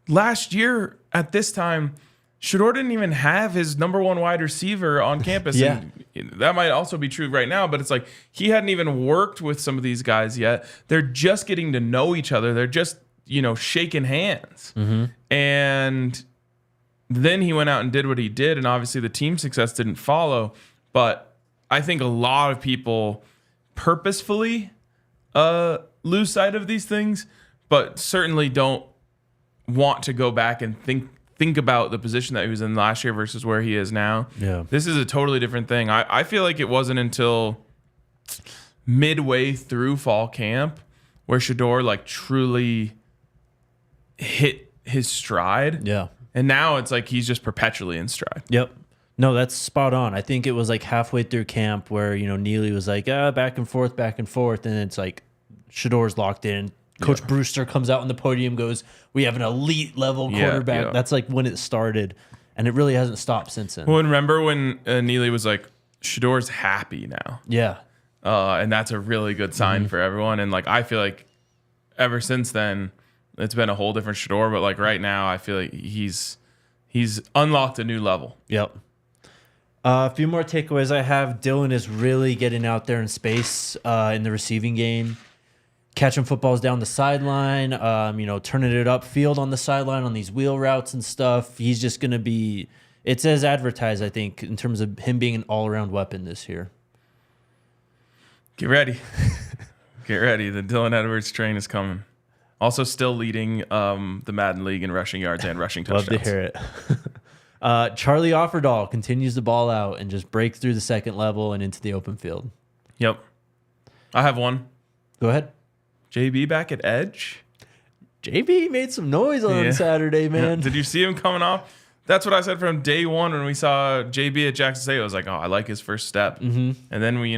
last year at this time, Shador didn't even have his number one wide receiver on campus. Yeah. And that might also be true right now, but it's like he hadn't even worked with some of these guys yet. They're just getting to know each other. They're just, you know, shaking hands. And then he went out and did what he did, and obviously the team success didn't follow. But I think a lot of people purposefully lose sight of these things, but certainly don't want to go back and think about the position that he was in last year versus where he is now. Yeah. This is a totally different thing. I feel like it wasn't until midway through fall camp where Shador like truly hit his stride. Yeah. And now it's like he's just perpetually in stride. Yep. No, that's spot on. I think it was like halfway through camp where, you know, Neely was like, back and forth. And it's like Shador's locked in. Coach Brewster comes out on the podium, goes, we have an elite level quarterback. Yeah. That's like when it started, and it really hasn't stopped since then. Well, remember when Neely was like, Shador's happy now. Yeah. And that's a really good sign for everyone. And like, I feel like ever since then, it's been a whole different Shador. But like right now, I feel like he's unlocked a new level. Yep. A few more takeaways I have. Dylan is really getting out there in space in the receiving game. Catching footballs down the sideline, you know, turning it upfield on the sideline on these wheel routes and stuff. He's just going to be, it's as advertised, I think, in terms of him being an all-around weapon this year. Get ready. Get ready. The Dylan Edwards train is coming. Also still leading the Madden League in rushing yards and rushing touchdowns. Love to hear it. Charlie Offerdahl continues to ball out and just break through the second level and into the open field. Yep. I have one. Go ahead. JB back at edge. JB made some noise on Saturday, man. Did you see him coming off? That's what I said from day one when we saw JB at Jackson State. I was like, oh, I like his first step. Mm-hmm. And then we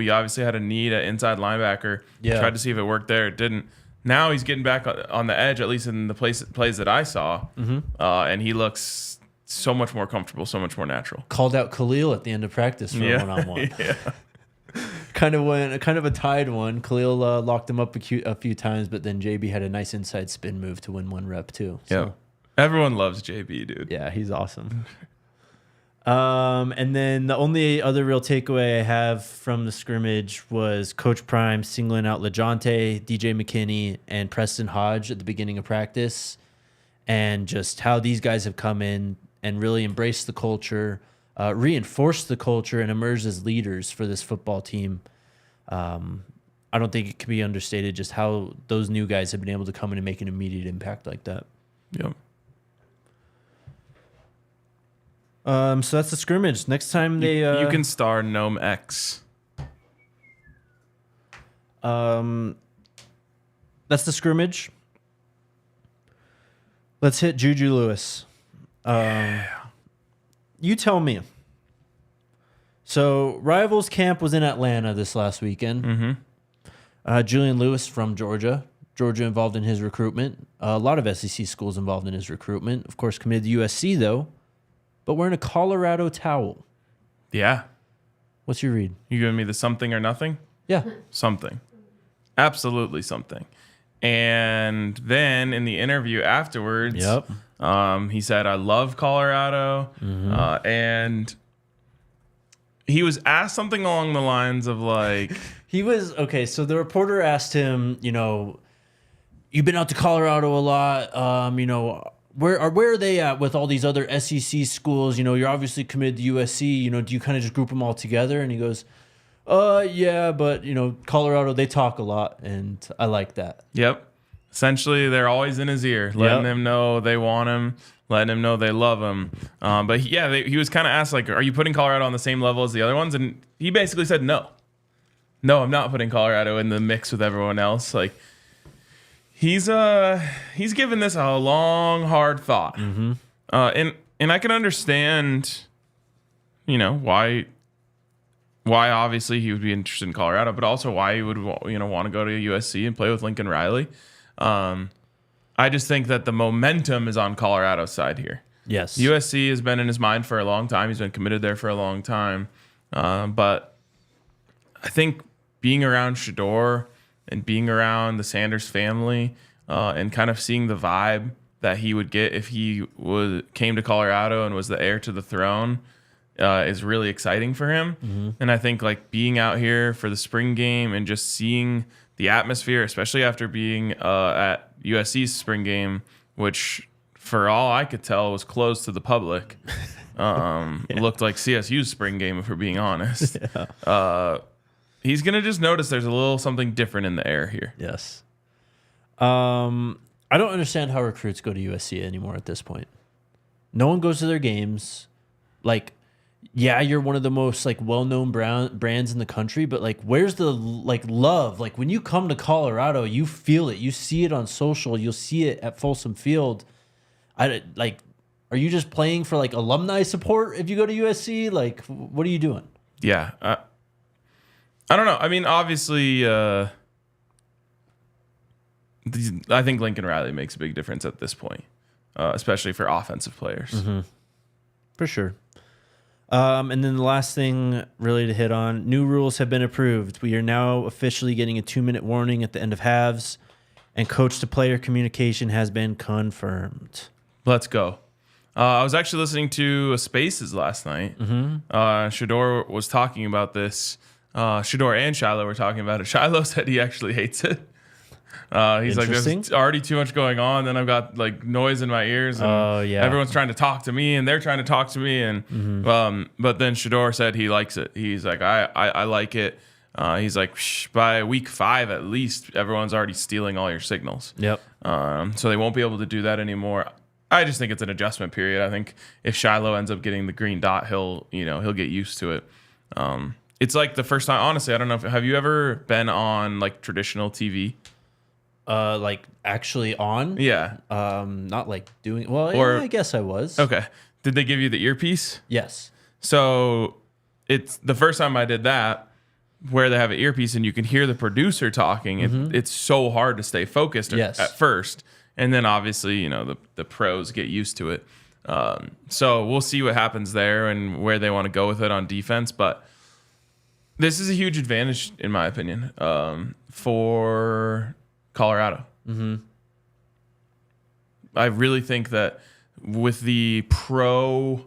obviously had a need at inside linebacker. Yeah. Tried to see if it worked there. It didn't. Now he's getting back on the edge, at least in the plays that I saw. Mm-hmm. And he looks so much more comfortable, so much more natural. Called out Khalil at the end of practice for a one-on-one. Yeah. kind of a tied one. Khalil locked him up a few times, but then JB had a nice inside spin move to win one rep too. So. Yeah. Everyone loves JB, dude. Yeah, he's awesome. And then the only other real takeaway I have from the scrimmage was Coach Prime singling out LeJohntay, DJ McKinney, and Preston Hodge at the beginning of practice, and just how these guys have come in and really embraced the culture, reinforced the culture, and emerged as leaders for this football team. I don't think it can be understated just how those new guys have been able to come in and make an immediate impact like that. Yep. So that's the scrimmage. Next time you can star Gnome X. That's the scrimmage. Let's hit Juju Lewis. You tell me. So Rivals camp was in Atlanta this last weekend. Mm-hmm. Julian Lewis from Georgia. Georgia involved in his recruitment. A lot of SEC schools involved in his recruitment. Of course, committed to USC though. But wearing a Colorado towel. Yeah. What's your read? You giving me the something or nothing? Yeah. Something. Absolutely something. And then in the interview afterwards, he said, I love Colorado. Mm-hmm. And he was asked something along the lines of like... So the reporter asked him, you've been out to Colorado a lot, Where are they at with all these other SEC schools? You're obviously committed to USC. Do you kind of just group them all together? And he goes, yeah, but, Colorado, they talk a lot, and I like that. Yep. Essentially, they're always in his ear, letting him know they want him, letting him know they love him. But, he was kind of asked, like, are you putting Colorado on the same level as the other ones? And he basically said, no. No, I'm not putting Colorado in the mix with everyone else. Like, He's given this a long, hard thought, and I can understand, why obviously he would be interested in Colorado, but also why he would want to go to USC and play with Lincoln Riley. I just think that the momentum is on Colorado's side here. Yes, USC has been in his mind for a long time. He's been committed there for a long time, but I think being around Shedeur and being around the Sanders family and kind of seeing the vibe that he would get if he came to Colorado and was the heir to the throne is really exciting for him. Mm-hmm. And I think like being out here for the spring game and just seeing the atmosphere, especially after being at USC's spring game, which for all I could tell was closed to the public, looked like CSU's spring game, if we're being honest. Yeah. He's going to just notice there's a little something different in the air here. Yes. I don't understand how recruits go to USC anymore at this point. No one goes to their games. Like, yeah, you're one of the most like well-known brands in the country, but like where's the like love? Like when you come to Colorado, you feel it. You see it on social. You'll see it at Folsom Field. Are you just playing for like alumni support if you go to USC? Like what are you doing? Yeah. I don't know. I mean, obviously, I think Lincoln Riley makes a big difference at this point, especially for offensive players. Mm-hmm. For sure. And then the last thing really to hit on, new rules have been approved. We are now officially getting a 2-minute warning at the end of halves, and coach-to-player communication has been confirmed. Let's go. I was actually listening to Spaces last night. Mm-hmm. Shedeur was talking about this. Shedeur and Shiloh were talking about it. Shiloh said he actually hates it. He's like, there's already too much going on. Then I've got like noise in my ears. And everyone's trying to talk to me, and they're trying to talk to me. And but then Shedeur said he likes it. He's like, I like it. He's like, by week 5 at least, everyone's already stealing all your signals. Yep. So they won't be able to do that anymore. I just think it's an adjustment period. I think if Shiloh ends up getting the green dot, he'll get used to it. It's like the first time. Honestly, I don't know. Have you ever been on like traditional TV? Like actually on? Yeah. Not like doing. Well, Or- yeah, I guess I was. Okay. Did they give you the earpiece? Yes. So it's the first time I did that, where they have an earpiece and you can hear the producer talking. It's so hard to stay focused Yes. at first, and then obviously the pros get used to it. So we'll see what happens there and where they want to go with it on defense. But this is a huge advantage, in my opinion, for Colorado. I really think that with the pro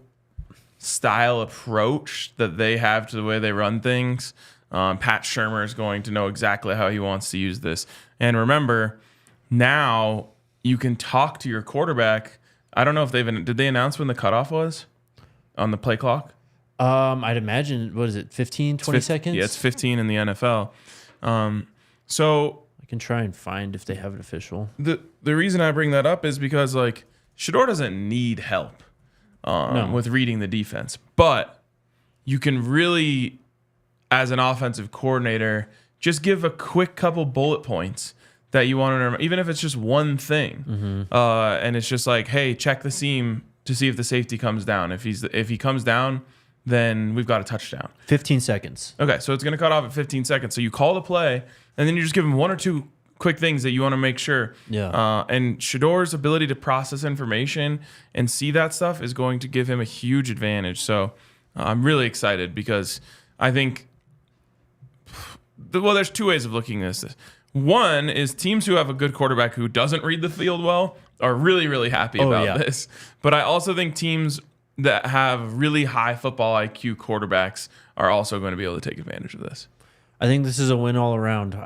style approach that they have to the way they run things, Pat Shurmur is going to know exactly how he wants to use this. And remember, now you can talk to your quarterback. I don't know if did they announce when the cutoff was on the play clock? I'd imagine, what is it, 15, 20 seconds? Yeah, it's 15 in the NFL. So I can try and find if they have it official. the reason I bring that up is because like Shedeur doesn't need help with reading the defense, but you can really, as an offensive coordinator, just give a quick couple bullet points that you want to remember, even if it's just one thing. And it's just like, hey, check the seam to see if the safety comes down. If he comes down, then we've got a touchdown. 15 seconds. Okay, so it's going to cut off at 15 seconds. So you call the play, and then you just give him one or two quick things that you want to make sure. Yeah. And Shedeur's ability to process information and see that stuff is going to give him a huge advantage. So I'm really excited because I think, well, there's two ways of looking at this. One is teams who have a good quarterback who doesn't read the field well are really, really happy about this. But I also think teams that have really high football IQ quarterbacks are also going to be able to take advantage of this. I think this is a win all around.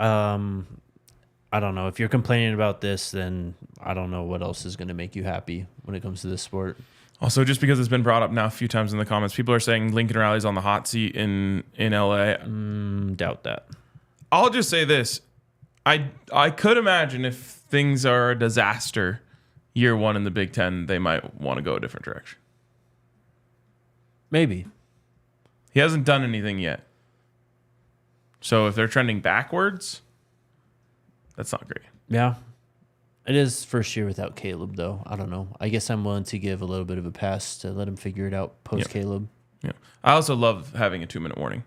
I don't know. If you're complaining about this, then I don't know what else is going to make you happy when it comes to this sport. Also, just because it's been brought up now a few times in the comments, people are saying Lincoln Riley's on the hot seat in LA. Doubt that. I'll just say this. I could imagine if things are a disaster year one in the Big Ten, they might want to go a different direction. Maybe. He hasn't done anything yet. So if they're trending backwards, that's not great. Yeah. It is first year without Caleb, though. I don't know. I guess I'm willing to give a little bit of a pass to let him figure it out post-Caleb. Yeah. I also love having a 2-minute warning.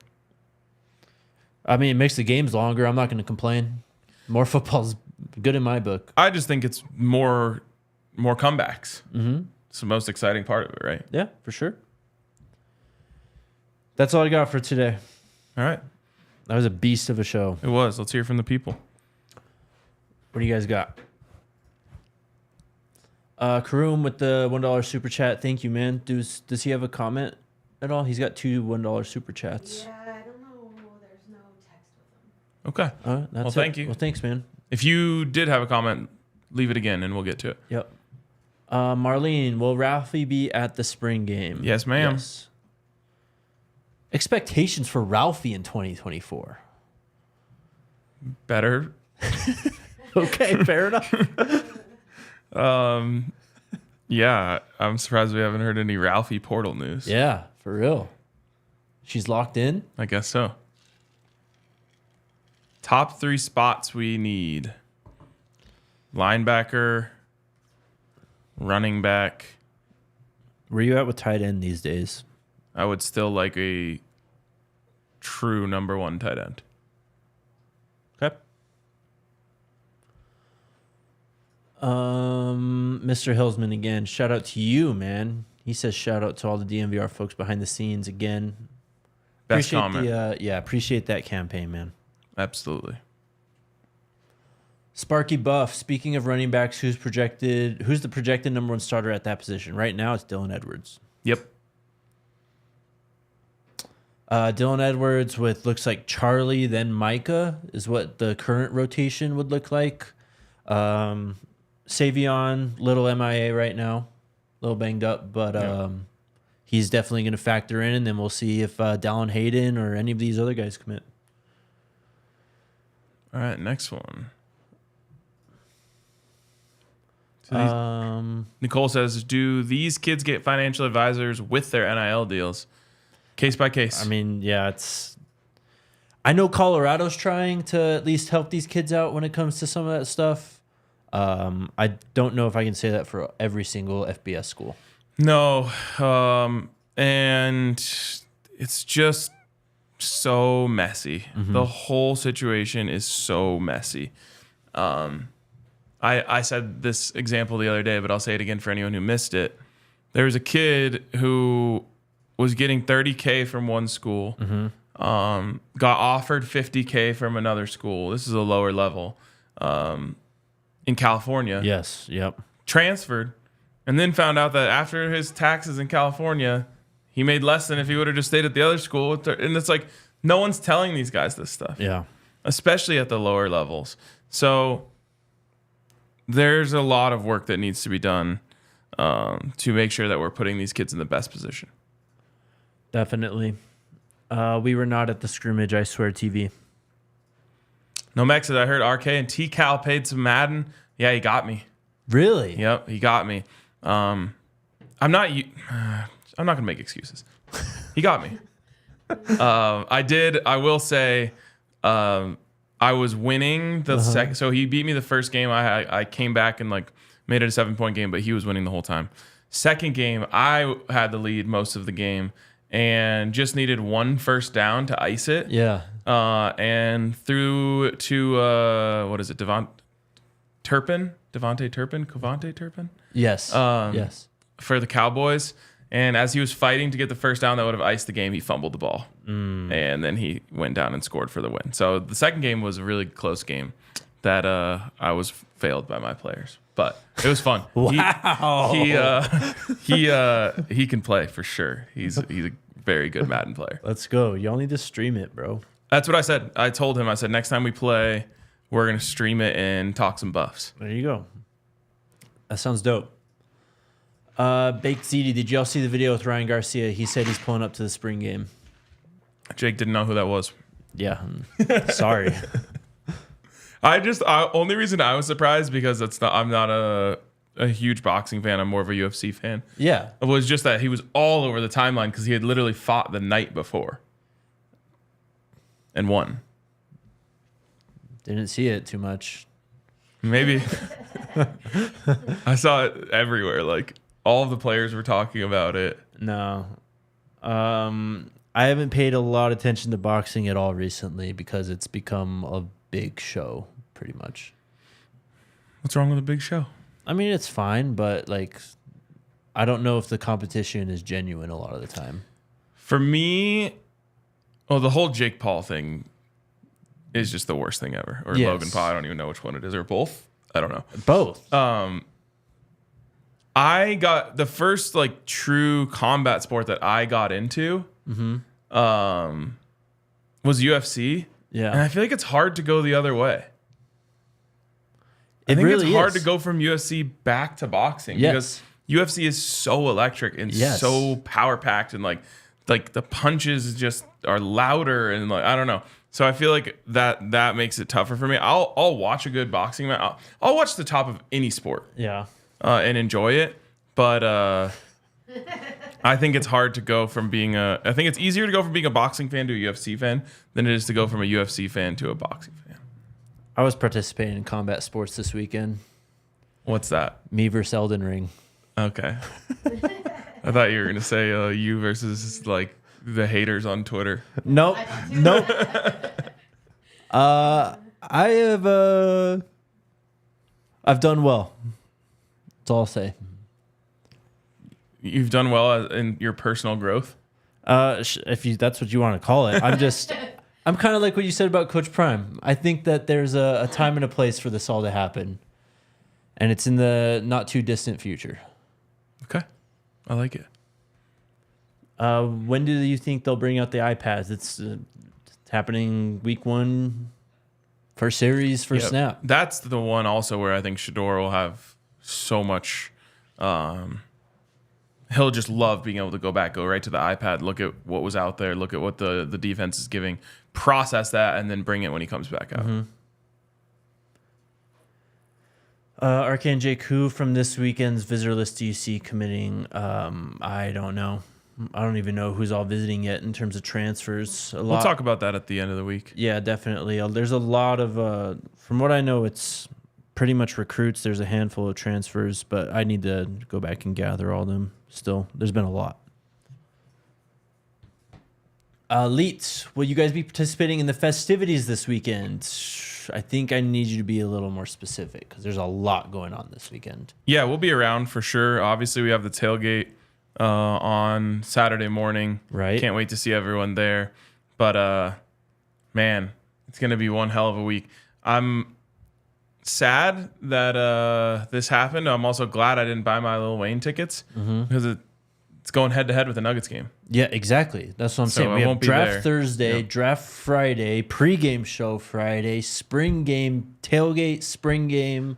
I mean, it makes the games longer. I'm not going to complain. More football's good in my book. I just think it's more comebacks. It's the most exciting part of it, right? Yeah, for sure. That's all I got for today. All right. That was a beast of a show. It was. Let's hear from the people. What do you guys got? Karoom with the $1 super chat. Thank you, man. Does he have a comment at all? He's got 2 $1 super chats. Yeah, I don't know. There's no text with them. Okay. That's Well, thank you. Well, thanks, man. If you did have a comment, leave it again and we'll get to it. Yep. Marlene, will Ralphie be at the spring game? Yes, ma'am. Yes. Expectations for Ralphie in 2024. Better. Okay, fair enough. Yeah, I'm surprised we haven't heard any Ralphie portal news. Yeah, for real. She's locked in? I guess so. Top 3 spots we need. Linebacker, running back. Where you at with tight end these days? I would still like a true number 1 tight end. Okay. Mr. Hillsman again. Shout out to you, man. He says shout out to all the DNVR folks behind the scenes again. Best Appreciate comment. appreciate that campaign, man. Absolutely. Sparky Buff. Speaking of running backs, who's the projected number 1 starter at that position? Right now, it's Dylan Edwards. Yep. Dylan Edwards with looks like Charlie, then Micah is what the current rotation would look like. Savion, little MIA right now, a little banged up, but he's definitely going to factor in, and then we'll see if Dayon Hayes or any of these other guys commit. All right, next one. Nicole says, do these kids get financial advisors with their NIL deals? Case by case. I mean, yeah, I know Colorado's trying to at least help these kids out when it comes to some of that stuff. I don't know if I can say that for every single FBS school. No. And it's just so messy. The whole situation is so messy. I said this example the other day, but I'll say it again for anyone who missed it. There was a kid who was getting $30K from one school, got offered $50K from another school. This is a lower level in California. Yes, yep. Transferred, and then found out that after his taxes in California, he made less than if he would have just stayed at the other school. And it's like, no one's telling these guys this stuff. Yeah. Especially at the lower levels. So there's a lot of work that needs to be done to make sure that we're putting these kids in the best position. Definitely. We were not at the scrimmage, I swear, TV. Nomex said, I heard RK and T-Cal paid some Madden. Yeah, he got me. Really? Yep, he got me. I'm not going to make excuses. He got me. I will say I was winning the second. So he beat me the first game. I came back and like made it a 7-point game, but he was winning the whole time. Second game, I had the lead most of the game and just needed one first down to ice it. Yeah. And threw to what is it? Devontae Turpin? Yes. Yes. For the Cowboys. And as he was fighting to get the first down that would have iced the game, he fumbled the ball. And then he went down and scored for the win. So the second game was a really close game that I was failed by my players. But it was fun. Wow. He can play for sure. He's a very good Madden player. Let's go. Y'all need to stream it, bro. That's what I said. I told him, I said, next time we play, we're going to stream it and talk some buffs. There you go. That sounds dope. Baked ZD, did y'all see the video with Rayyan Garcia? He said he's pulling up to the spring game. Jake didn't know who that was. Yeah. Sorry. Only reason I was surprised because I'm not a huge boxing fan. I'm more of a UFC fan. Yeah. It was just that he was all over the timeline because he had literally fought the night before and won. Didn't see it too much. Maybe. I saw it everywhere. Like all of the players were talking about it. No. I haven't paid a lot of attention to boxing at all recently because it's become a big show, pretty much. What's wrong with a big show? I mean, it's fine, but like, I don't know if the competition is genuine a lot of the time. For me, the whole Jake Paul thing is just the worst thing ever. Or Yes. Logan Paul. I don't even know which one it is. Or both. I don't know. Both. I got the first like true combat sport that I got into was UFC. Yeah. And I feel like it's hard to go the other way. I think really it's hard is. to go from UFC back to boxing Yes. because UFC is so electric and Yes. so power packed and like the punches just are louder and like I don't know. So I feel like that makes it tougher for me. I'll watch a good boxing match. I'll watch the top of any sport. Yeah. And enjoy it. But I think it's hard to go from being I think it's easier to go from being a boxing fan to a UFC fan than it is to go from a UFC fan to a boxing fan. I was participating in combat sports this weekend. What's that? Me versus Elden Ring. Okay. I thought you were going to say you versus like the haters on Twitter. Nope. Nope. I've done well. That's all I'll say. You've done well in your personal growth. If that's what you want to call it, I'm kind of like what you said about Coach Prime. I think that there's a time and a place for this all to happen, and it's in the not too distant future. Okay, I like it. When do you think they'll bring out the iPads? It's happening week 1, first series, first snap. That's the one also where I think Shador will have so much. He'll just love being able to go right to the iPad, look at what was out there, look at what the defense is giving, process that, and then bring it when he comes back out. Arkan J. Koo from this weekend's visitor list do you see committing? I don't know. I don't even know who's all visiting yet in terms of transfers. We'll talk about that at the end of the week. Yeah, definitely. There's a lot of, from what I know, it's pretty much recruits. There's a handful of transfers, but I need to go back and gather all of them still. There's been a lot. Leets, will you guys be participating in the festivities this weekend? I think I need you to be a little more specific because there's a lot going on this weekend. Yeah, we'll be around for sure. Obviously, we have the tailgate on Saturday morning. Right. Can't wait to see everyone there. But, man, it's going to be one hell of a week. I'm sad that this happened. I'm also glad I didn't buy my Lil Wayne tickets because it's going head-to-head with the Nuggets game. Yeah, exactly. That's what I'm saying. We have draft Thursday, draft Friday, pregame show Friday, spring game, tailgate, spring game,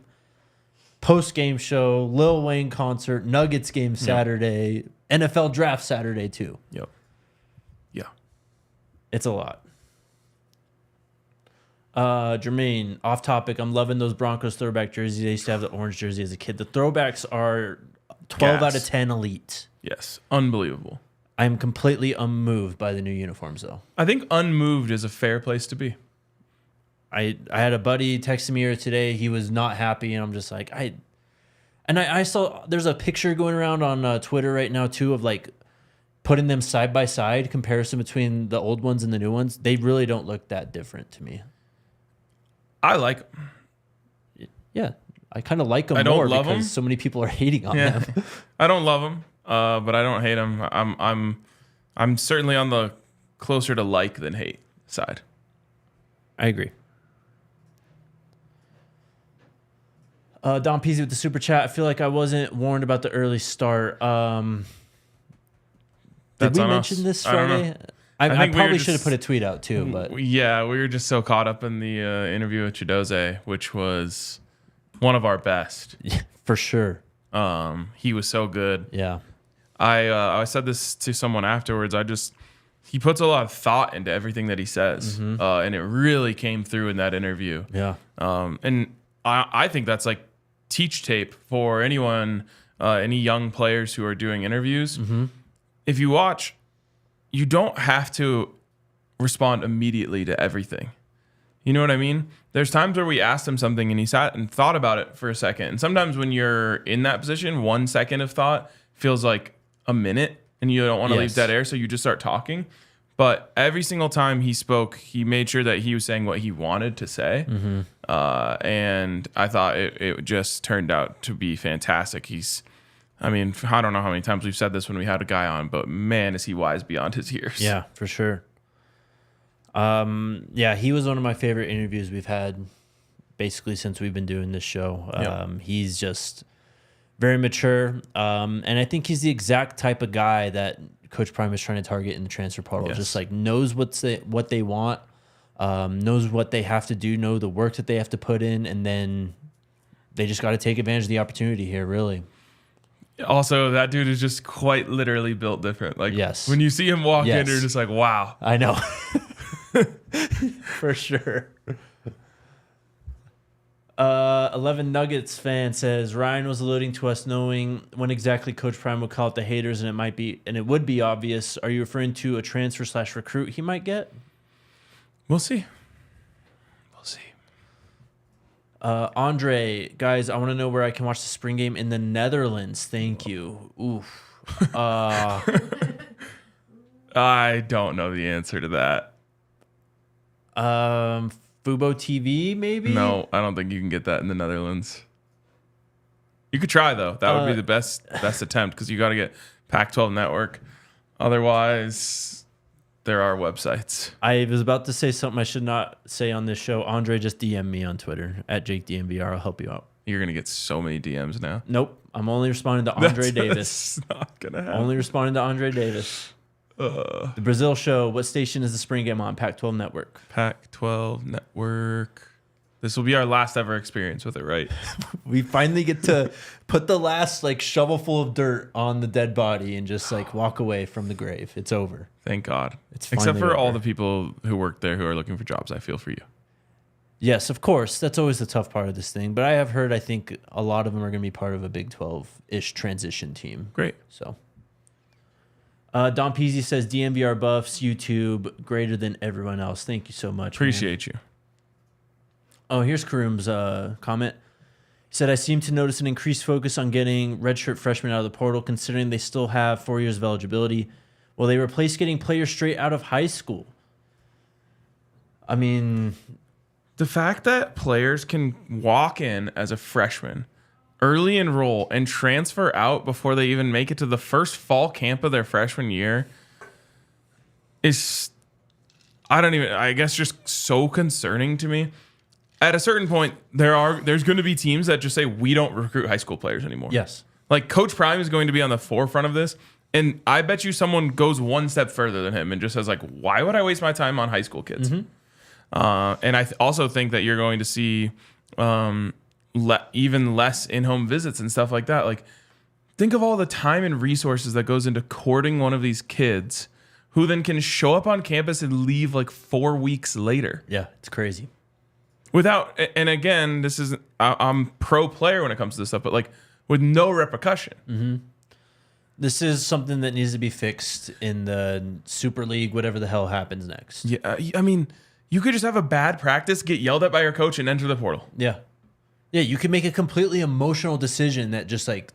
post-game show, Lil Wayne concert, Nuggets game Saturday, NFL draft Saturday too. Yep. Yeah. It's a lot. Jermaine, off topic. I'm loving those Broncos throwback jerseys. I used to have the orange jersey as a kid. The throwbacks are 12 out of 10 elite. Yes. Unbelievable. I'm completely unmoved by the new uniforms, though. I think unmoved is a fair place to be. I had a buddy texting me today. He was not happy, and I'm just like, I saw there's a picture going around on Twitter right now, too, of like putting them side by side, comparison between the old ones and the new ones. They really don't look that different to me. I like them. Yeah, I kind of like them more because them. So many people are hating on them. I don't love them. But I don't hate them. I'm certainly on the closer to like than hate side. I agree. Don Peasy with the super chat. I feel like I wasn't warned about the early start. Did we mention this Friday? I probably should have put a tweet out too. But yeah, we were just so caught up in the interview with Chidoze, which was one of our best. For sure. He was so good. Yeah. I said this to someone afterwards. He puts a lot of thought into everything that he says, and it really came through in that interview. Yeah. And I think that's like teach tape for anyone, any young players who are doing interviews. If you watch, you don't have to respond immediately to everything. You know what I mean? There's times where we asked him something and he sat and thought about it for a second. And sometimes when you're in that position, 1 second of thought feels like a minute and you don't want to leave dead air. So you just start talking. But every single time he spoke, he made sure that he was saying what he wanted to say. And I thought it just turned out to be fantastic. I don't know how many times we've said this when we had a guy on, but man, is he wise beyond his years. Yeah, for sure. He was one of my favorite interviews we've had basically since we've been doing this show. He's just very mature. And I think he's the exact type of guy that Coach Prime is trying to target in the transfer portal. Just like knows what they want, knows what they have to do, know the work that they have to put in, and then they just got to take advantage of the opportunity here, really. Also, that dude is just quite literally built different. Like when you see him walk in, you're just like, wow. I know. For sure. 11 Nuggets fan says Ryan was alluding to us knowing when exactly Coach Prime would call out the haters, and it would be obvious. Are you referring to a transfer / recruit he might get? We'll see. Andre, guys, I want to know where I can watch the spring game in the Netherlands. Thank you. Oof. I don't know the answer to that. Fubo TV, maybe? No, I don't think you can get that in the Netherlands. You could try, though. That would be the best attempt because you got to get Pac-12 Network. Otherwise, there are websites. I was about to say something I should not say on this show. Andre, just DM me on Twitter at JakeDNVR. I'll help you out. You're going to get so many DMs now. Nope. I'm only responding to Andre Davis. That's not going to happen. Only responding to Andre Davis. The Brazil show. What station is the spring game on? Pac-12 Network. Pac-12 Network. This will be our last ever experience with it, right? We finally get to put the last shovelful of dirt on the dead body and just walk away from the grave. It's over. Thank God. It's except for over. all the people who work there who are looking for jobs. I feel for you. Yes, of course. That's always the tough part of this thing. But I have heard, I think a lot of them are going to be part of a Big 12-ish transition team. Great. So, Don Peasy says DNVR Buffs YouTube greater than everyone else. Thank you so much. Appreciate you. Oh, here's Karum's comment. He said, I seem to notice an increased focus on getting redshirt freshmen out of the portal, considering they still have 4 years of eligibility. Will they replace getting players straight out of high school? I mean, The fact that players can walk in as a freshman, early enroll, and transfer out before they even make it to the first fall camp of their freshman year is, I guess, just so concerning to me. At a certain point, there's going to be teams that just say, we don't recruit high school players anymore. yes. Like, Coach Prime is going to be on the forefront of this. And I bet you someone goes one step further than him and just says, like, why would I waste my time on high school kids? Mm-hmm. And I also think that you're going to see even less in-home visits and stuff like that. Like, think of all the time and resources that goes into courting one of these kids who then can show up on campus and leave like 4 weeks later. Yeah, it's crazy. Without, and again, this is, I'm pro player when it comes to this stuff, but like with no repercussion. Mm-hmm. This is something that needs to be fixed in the Super League, whatever the hell happens next. Yeah, I mean, you could just have a bad practice, get yelled at by your coach, and enter the portal. Yeah. Yeah, you can make a completely emotional decision that just like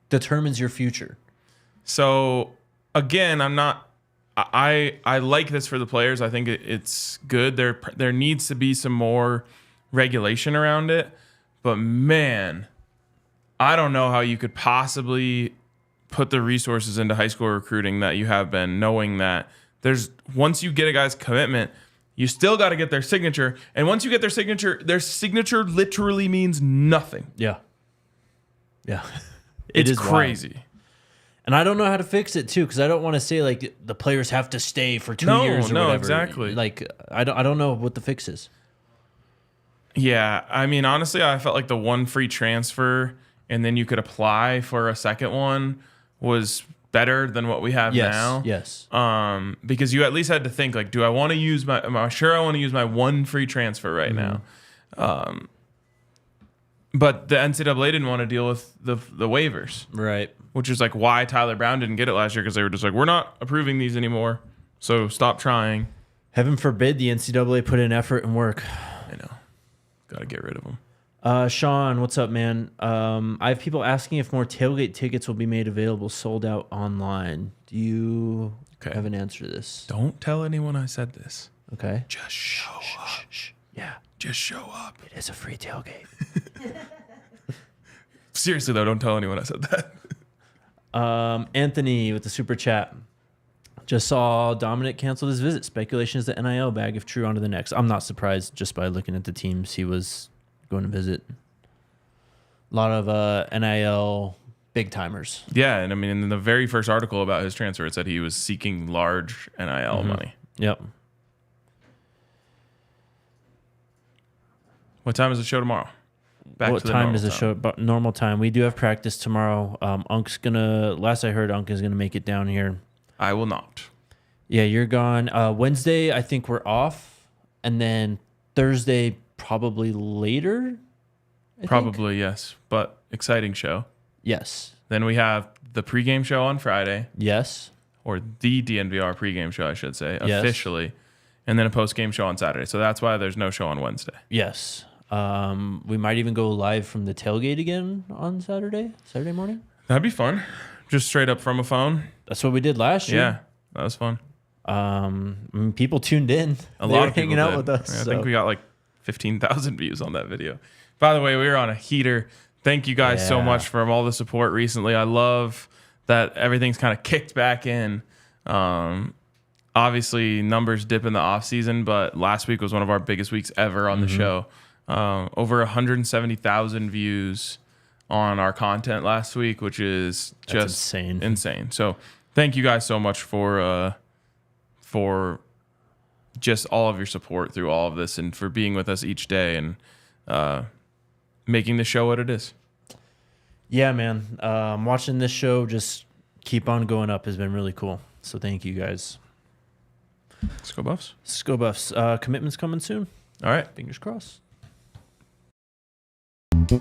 determines your future. So again, I like this for the players. I think it's good. There needs to be some more regulation around it. But man, I don't know how you could possibly put the resources into high school recruiting that you have been, knowing that once you get a guy's commitment, you still got to get their signature. And once you get their signature literally means nothing. Yeah. Yeah. It's is crazy. wild. And I don't know how to fix it too, because I don't want to say like the players have to stay for 2 years or whatever. Exactly. Like I don't know what the fix is. Yeah, I mean, honestly, I felt like the one free transfer and then you could apply for a second one was better than what we have now. Yes. Because you at least had to think like, do I want to use am I sure I want to use my one free transfer right now? But the NCAA didn't want to deal with the waivers, Right. which is like why Tyler Brown didn't get it last year, because they were just like, we're not approving these anymore, so stop trying. Heaven forbid the NCAA put in effort and work. I know. Got to get rid of them. Sean, what's up, man? I have people asking if more tailgate tickets will be made available, sold out online. Do you have an answer to this? Don't tell anyone I said this. Okay. Just show up. Yeah. Just show up. It is a free tailgate. Seriously, though, don't tell anyone I said that. Anthony with the super chat. Just saw Dominic canceled his visit. Speculation is the NIL bag, if true, onto the next. I'm not surprised just by looking at the teams he was going to visit. A lot of NIL big timers. Yeah, and I mean, in the very first article about his transfer, it said he was seeking large NIL money. Yep. What time is the show tomorrow? What time is the show? Normal time. We do have practice tomorrow. Unk's gonna. Last I heard, Unk is gonna make it down here. I will not. Yeah, you're gone. Wednesday, I think we're off, and then Thursday probably later. I Probably, think. yes. But exciting show. Yes. Then we have the pregame show on Friday, Yes. or the DNVR pregame show, I should say, Yes. officially, and then a postgame show on Saturday. So that's why there's no show on Wednesday. Yes. We might even go live from the tailgate again on Saturday morning. That'd be fun. Just straight up from a phone. That's what we did last year. Yeah, that was fun. I mean, people tuned in. A They lot were of people hanging out did. with us. Yeah, I so. think we got like 15,000 views on that video. By the way, we were on a heater. Thank you guys so Yeah. much for all the support recently. I love that everything's kind of kicked back in. Obviously, numbers dip in the off season, but last week was one of our biggest weeks ever on the show. Over 170,000 views on our content last week, which is just insane. So thank you guys so much for just all of your support through all of this and for being with us each day and making the show what it is. Yeah, man. Watching this show just keep on going up has been really cool. So thank you guys. Let's go Buffs. Let's go Buffs. Commitments coming soon? All right. Fingers crossed. We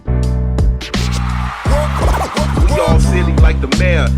all silly like the mayor.